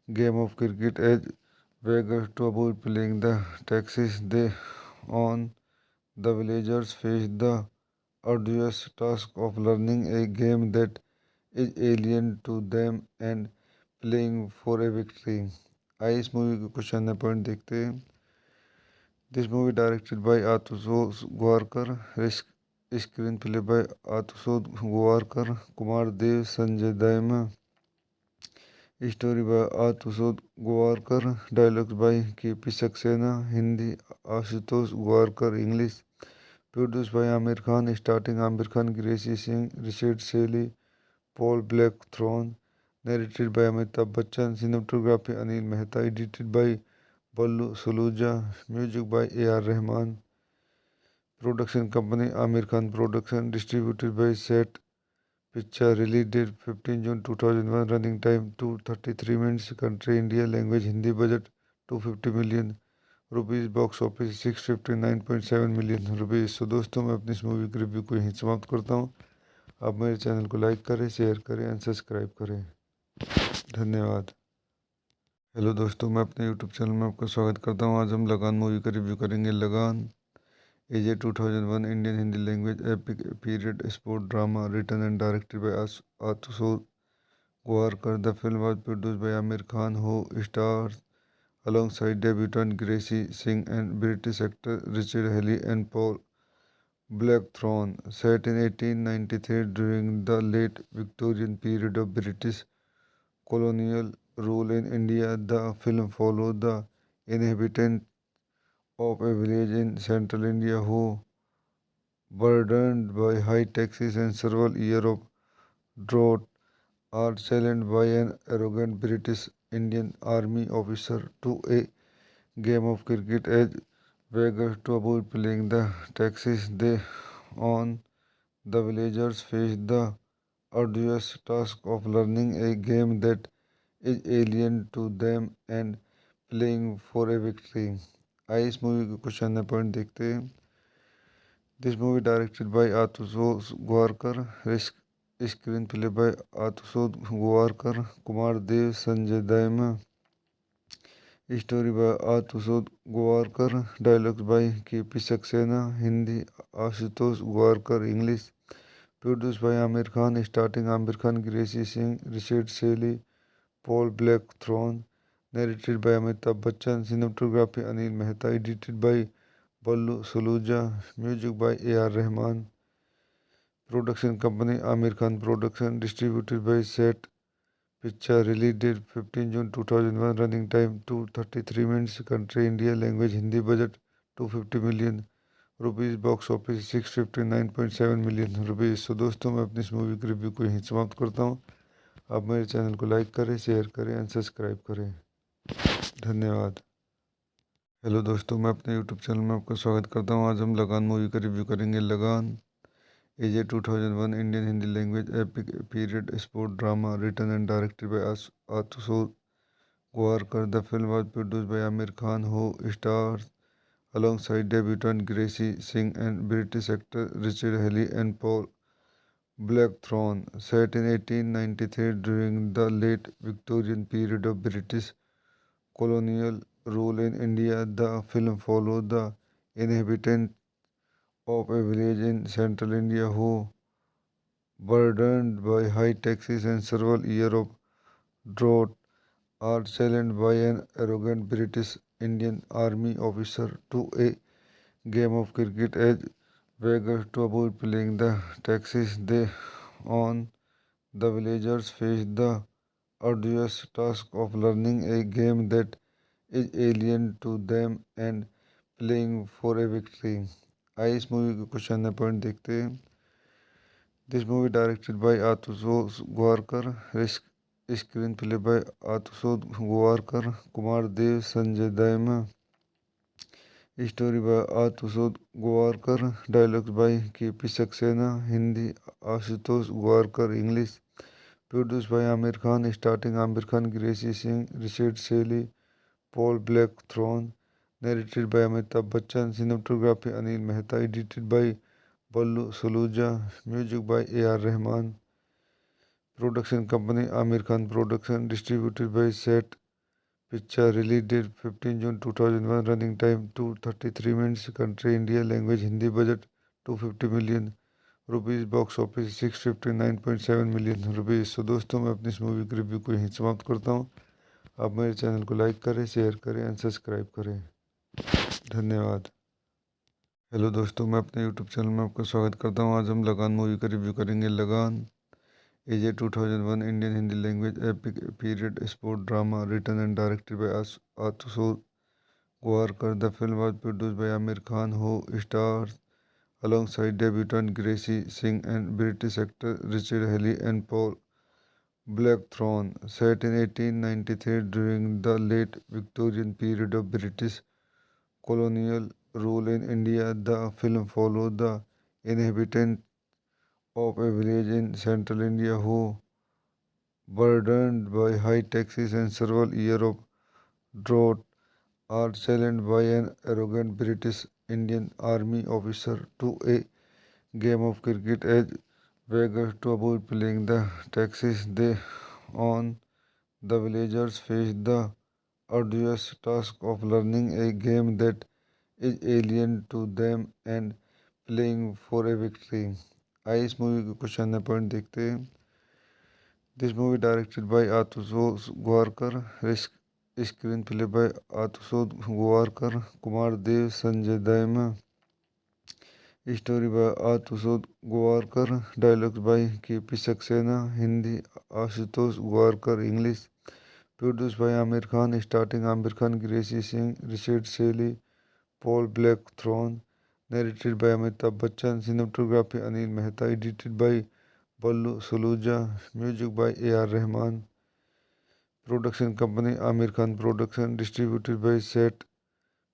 game of cricket as beggars to avoid paying the taxes they on. The villagers face the arduous task of learning a game that is alien to them and playing for a victory। आइए इस movie के कुछ अन्य point देखते हैं। This movie directed by Ashutosh Gowariker, screen play by Ashutosh Gowariker, Kumar Dev, Sanjay Dayma, story by Ashutosh Gowariker, dialogues by KP. Saxena, Hindi Ashutosh Gowariker, English produce by Aamir Khan, starting Aamir Khan, Gracy Singh, Richard Shelley, Paul Blackthorne, narrated by Amitabh Bachchan, cinematography Anil Mehta, edited by Ballu Saluja, music by AR. Rahman, production company Aamir Khan production, distributed by set picture, release date 15 June 2001, running time 233 minutes, country India, language Hindi, budget 250 million rupees, box office 659.7 million rupees. तो दोस्तों, मैं अपनी इस movie के review को यहीं समाप्त करता हूँ। आप मेरे चैनल को लाइक करें, शेयर करें एंड सब्सक्राइब करें। धन्यवाद। हेलो दोस्तों, मैं अपने यूट्यूब चैनल में आपका स्वागत करता हूँ। आज हम लगान मूवी का रिव्यू करेंगे। Lagaan is a 2001 Indian Hindi language epic period sport drama written and directed by Ashutosh Gowariker. The film was produced by Amir Khan, who stars alongside debutant Gracie Singh and British actor Richard Haley and Paul Blackthorne. Set in 1893 during the late Victorian period of British colonial rule in India, the film followed the inhabitants of a village in central India who, burdened by high taxes and several years of drought, are challenged by an arrogant British Indian Army officer to a game of cricket as beggars to avoid paying the taxes they on. The villagers face the arduous task of learning a game that is alien to them and playing for a victory. आइए इस movie के कुछ अन्य point देखते हैं। This movie directed by Ashutosh Gowariker, screen play by Ashutosh Gowariker, Kumar Dev, Sanjay Dayma, story by Ashutosh Gowariker, dialogues by KP. Saxena, Hindi Ashutosh Gowariker, English produce by Aamir Khan, starting Aamir Khan, Gracy Singh, Richard Shelley, Paul Blackthorne, narrated by Amitabh Bachchan, cinematography Anil Mehta, edited by Ballu Saluja, music by AR. Rahman, production company Aamir Khan production, distributed by set picture, release date 15 June 2001, running time 233 minutes, country India, language Hindi, budget 250 million rupees, box office 659.7 million rupees. तो दोस्तों, मैं अपनी इस movie के review को यहीं समाप्त करता हूँ। आप मेरे चैनल को लाइक करें, शेयर करें एंड सब्सक्राइब करें। धन्यवाद। हेलो दोस्तों, मैं अपने यूट्यूब चैनल में आपका स्वागत करता हूँ। आज हम लगान मूवी का रिव्यू करेंगे। Lagaan is a 2001 Indian Hindi language epic period sport drama written and directed by Ashutosh Gowariker. The film was produced by Amir Khan, who stars alongside debutant Gracie Singh and British actor Richard Haley and Paul Blackthorne. Set in 1893 during the late Victorian period of British colonial rule in India, the film followed the inhabitants of a village in central India who, burdened by high taxes and several years of drought, are challenged by an arrogant British Indian Army officer to a game of cricket as beggars to avoid paying the taxes they on. The villagers face the arduous task of learning a game that is alien to them and playing for a victory. आइए इस movie के कुछ अन्य point देखते हैं। This movie directed by Ashutosh Gowariker, screen play by Ashutosh Gowariker, Kumar Dev, Sanjay Dayma, story by Ashutosh Gowariker, dialogues by KP. Saxena, Hindi Ashutosh Gowariker, English produce by Aamir Khan, starting Aamir Khan, Gracy Singh, Richard Shelley, Paul Blackthorne, narrated by Amitabh Bachchan, cinematography Anil Mehta, edited by Ballu Saluja, music by AR. Rahman, production company Aamir Khan production, distributed by set picture, release date 15 June 2001, running time 233 minutes, country India, language Hindi, budget 250 million rupees, box office 659.7 million rupees. तो दोस्तों, मैं अपनी इस movie के review को यहीं समाप्त करता हूँ। आप मेरे चैनल को लाइक करें, शेयर करें एंड सब्सक्राइब करें। धन्यवाद। हेलो दोस्तों, मैं अपने यूट्यूब चैनल में आपका स्वागत करता हूँ। आज हम लगान मूवी का रिव्यू करेंगे। Lagaan is a 2001 Indian Hindi language epic period sport drama written and directed by Ashutosh Gowariker. The film was produced by Amir Khan, who stars alongside debutant Gracie Singh and British actor Richard Haley and Paul Blackthorne. Set in 1893 during the late Victorian period of British colonial rule in India, the film followed the inhabitants of a village in central India who, burdened by high taxes and several years of drought, are challenged by an arrogant British Indian Army officer to a game of cricket as beggars to avoid paying the taxes they own. The villagers face the arduous task of learning a game that is alien to them and playing for a victory. आइए इस movie के कुछ अन्य point देखते हैं। This movie directed by Ashutosh Gowariker, screen play by Ashutosh Gowariker, Kumar Dev, Sanjay Dayma, story by Ashutosh Gowariker, dialogues by KP. Saxena, Hindi Ashutosh Gowariker, English produce by Aamir Khan, starting Aamir Khan, Gracy Singh, Richard Shelley, Paul Blackthorne, narrated by Amitabh Bachchan, cinematography Anil Mehta, edited by Ballu Saluja, music by A.R. Rahman, production company Amir Khan Production, distributed by Set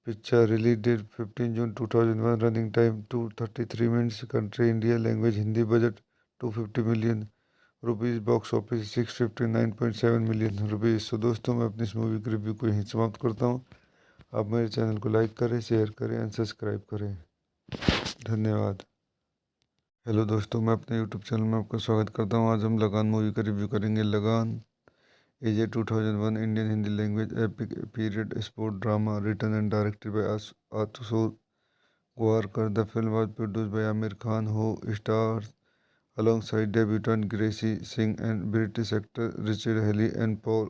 Picture, release date 15 June 2001, running time 233 minutes, country India, language Hindi, budget 250 million rupees, box office 659.7 million rupees. So दोस्तों, मैं अपनी इस movie के review को यहीं समाप्त करता हूँ। आप मेरे चैनल को लाइक करें, शेयर करें एंड सब्सक्राइब करें। धन्यवाद। हेलो दोस्तों, मैं अपने यूट्यूब चैनल में आपका स्वागत करता हूँ। आज हम लगान मूवी का रिव्यू करेंगे। Lagaan is a 2001 Indian Hindi language epic period sport drama written and directed by Ashutosh Gowariker. The film was produced by Aamir Khan, who stars alongside debutant Gracie Singh and British actor Richard Haley and Paul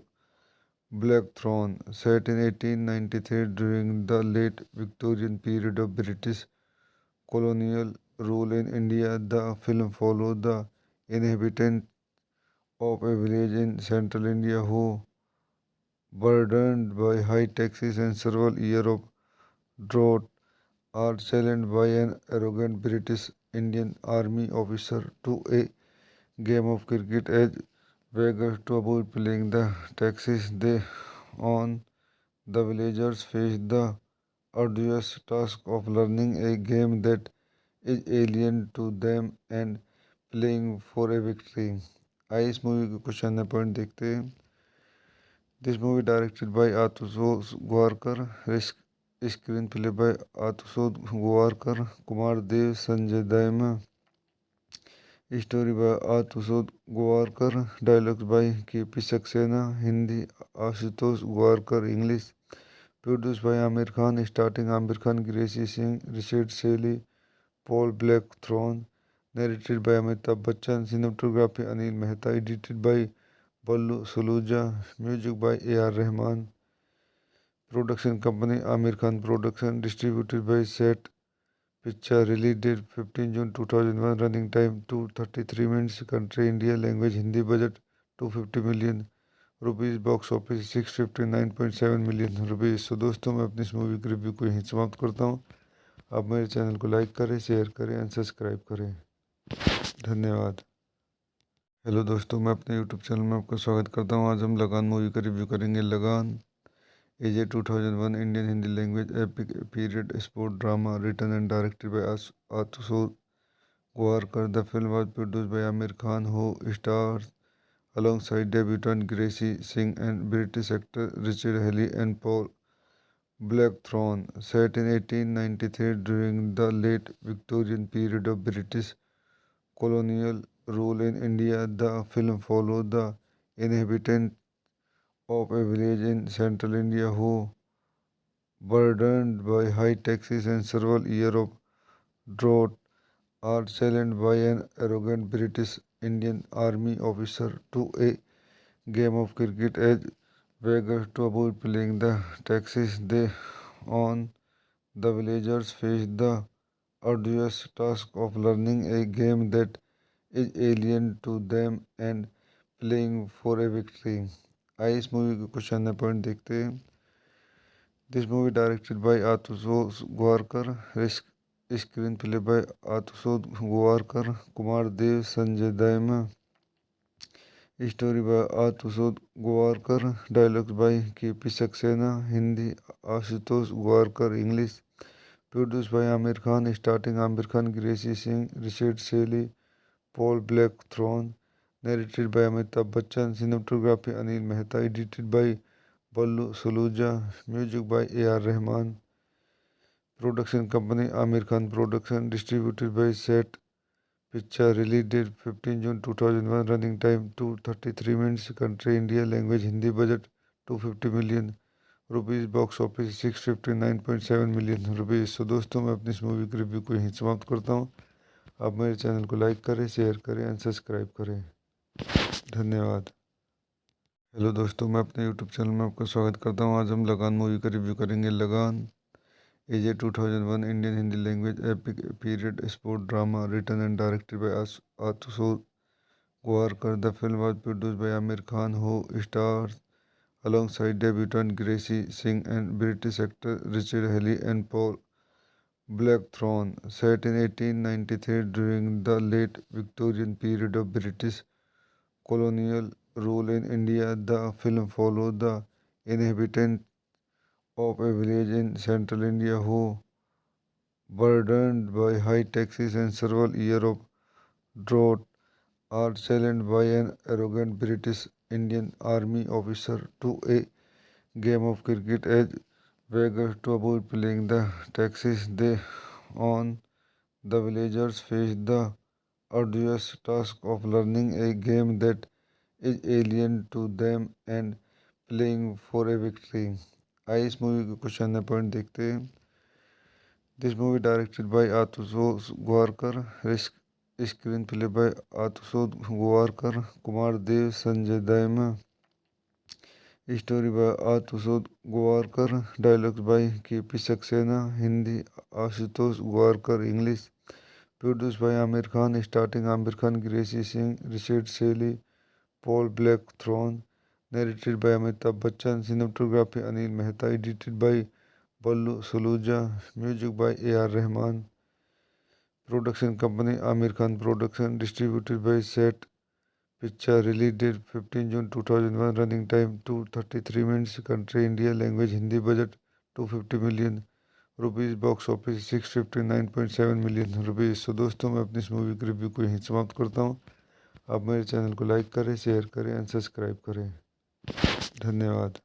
Blackthorne. Set in 1893 during the late Victorian period of British colonial rule in India, the film followed the inhabitants of a village in central India who, burdened by high taxes and several years of drought, are challenged by an arrogant British Indian Army officer to a game of cricket as beggars to avoid paying the taxes they own. The villagers face the arduous task of learning a game that is alien to them and playing for a victory. आइए इस movie के कुछ अन्य point देखते हैं। This movie directed by Ashutosh Gowariker, screen play by Ashutosh Gowariker, Kumar Dev, Sanjay Dayma, story by Ashutosh Gowariker, dialogues by KP. Saxena, Hindi Ashutosh Gowariker, English produce by Aamir Khan, starting Aamir Khan, Gracy Singh, Richard Shelley, Paul Blackthorne, narrated by Amitabh Bachchan, cinematography Anil Mehta, edited by Ballu Saluja, music by A.R. Rahman, production company Amir Khan Production, distributed by Set Picture, release date 15 June 2001, running time 233 minutes, country India, language Hindi, budget 250 million rupees, box office 659.7 million rupees. So दोस्तों, मैं अपनी इस movie के review को यहीं समाप्त करता हूँ। आप मेरे चैनल को लाइक करें, शेयर करें एंड सब्सक्राइब करें। धन्यवाद। हेलो दोस्तों, मैं अपने यूट्यूब चैनल में आपका स्वागत करता हूँ। आज हम लगान मूवी का रिव्यू करेंगे। Lagaan is a 2001 Indian Hindi language epic period sport drama written and directed by Ashutosh Gowariker. The film was produced by Aamir Khan, who stars alongside debutant Gracie Singh and British actor Richard Haley and Paul Blackthorne. Set in 1893 during the late Victorian period of British colonial rule in India, the film followed the inhabitants of a village in central India who, burdened by high taxes and several years of drought, are challenged by an arrogant British Indian Army officer to a game of cricket as beggars to avoid paying the taxes they own. The villagers face the arduous task of learning a game that is alien to them and playing for a victory. आइए इस movie के कुछ अन्य point देखते हैं। This movie directed by Ashutosh Gowariker, screen play by Ashutosh Gowariker, Kumar Dev, Sanjay Dayma, story by Ashutosh Gowariker, dialogues by KP. Saxena, Hindi Ashutosh Gowariker, English produce by Aamir Khan, starting Aamir Khan, Gracy Singh, Richard Shelley, Paul Blackthorne, narrated by Amitabh Bachchan, cinematography Anil Mehta, edited by Ballu Saluja, music by A R Rahman, production company Aamir Khan production, distributed by set picture, release date 15 June 2001, running time 233 minutes, country India, language Hindi, budget 250 million rupees, box office 659.7 million rupees. तो दोस्तों मैं अपनी इस movie के review को यहीं समाप्त करता हूँ। आप मेरे चैनल को लाइक करें, शेयर करें एंड सब्सक्राइब करें। धन्यवाद। हेलो दोस्तों, मैं अपने यूट्यूब चैनल में आपका स्वागत करता हूँ। आज हम लगान मूवी का रिव्यू करेंगे। Lagaan is a 2001 Indian Hindi language epic period sport drama written and directed by Ashutosh Gowariker. The film was produced by Amir Khan, who stars alongside debutant Gracie Singh and British actor Richard Haley and Paul Blackthorne. Set in 1893 during the late Victorian period of British colonial rule in India, the film follows the inhabitants of a village in central India who, burdened by high taxes and several years of drought, are challenged by an arrogant British Indian Army officer to a game of cricket as beggars to avoid paying the taxes they own. The villagers face the arduous task of learning a game that is alien to them and playing for a victory. आइए इस movie के कुछ अन्य point देखते हैं। This movie directed by Ashutosh Gowariker, screen play by Ashutosh Gowariker, Kumar Dev, Sanjay Dayma, story by Ashutosh Gowariker, dialogues by KP. Saxena, Hindi Ashutosh Gowariker, English. Produce by Aamir Khan, starting Aamir Khan, Gracy Singh, Richard Shelley, Paul Blackthorne. Narrated by Amitabh Bachchan, cinematography Anil Mehta, edited by Ballu Saluja, music by A R Rahman, production company Aamir Khan production, distributed by set picture, release date 15 June 2001, running time 233 minutes, country India, language Hindi, budget 250 million rupees, box office 659.7 million rupees. तो दोस्तों मैं अपनी इस movie के review को यहीं समाप्त करता हूँ। आप मेरे चैनल को लाइक करें, शेयर करें एंड सब्सक्राइब करें। धन्यवाद।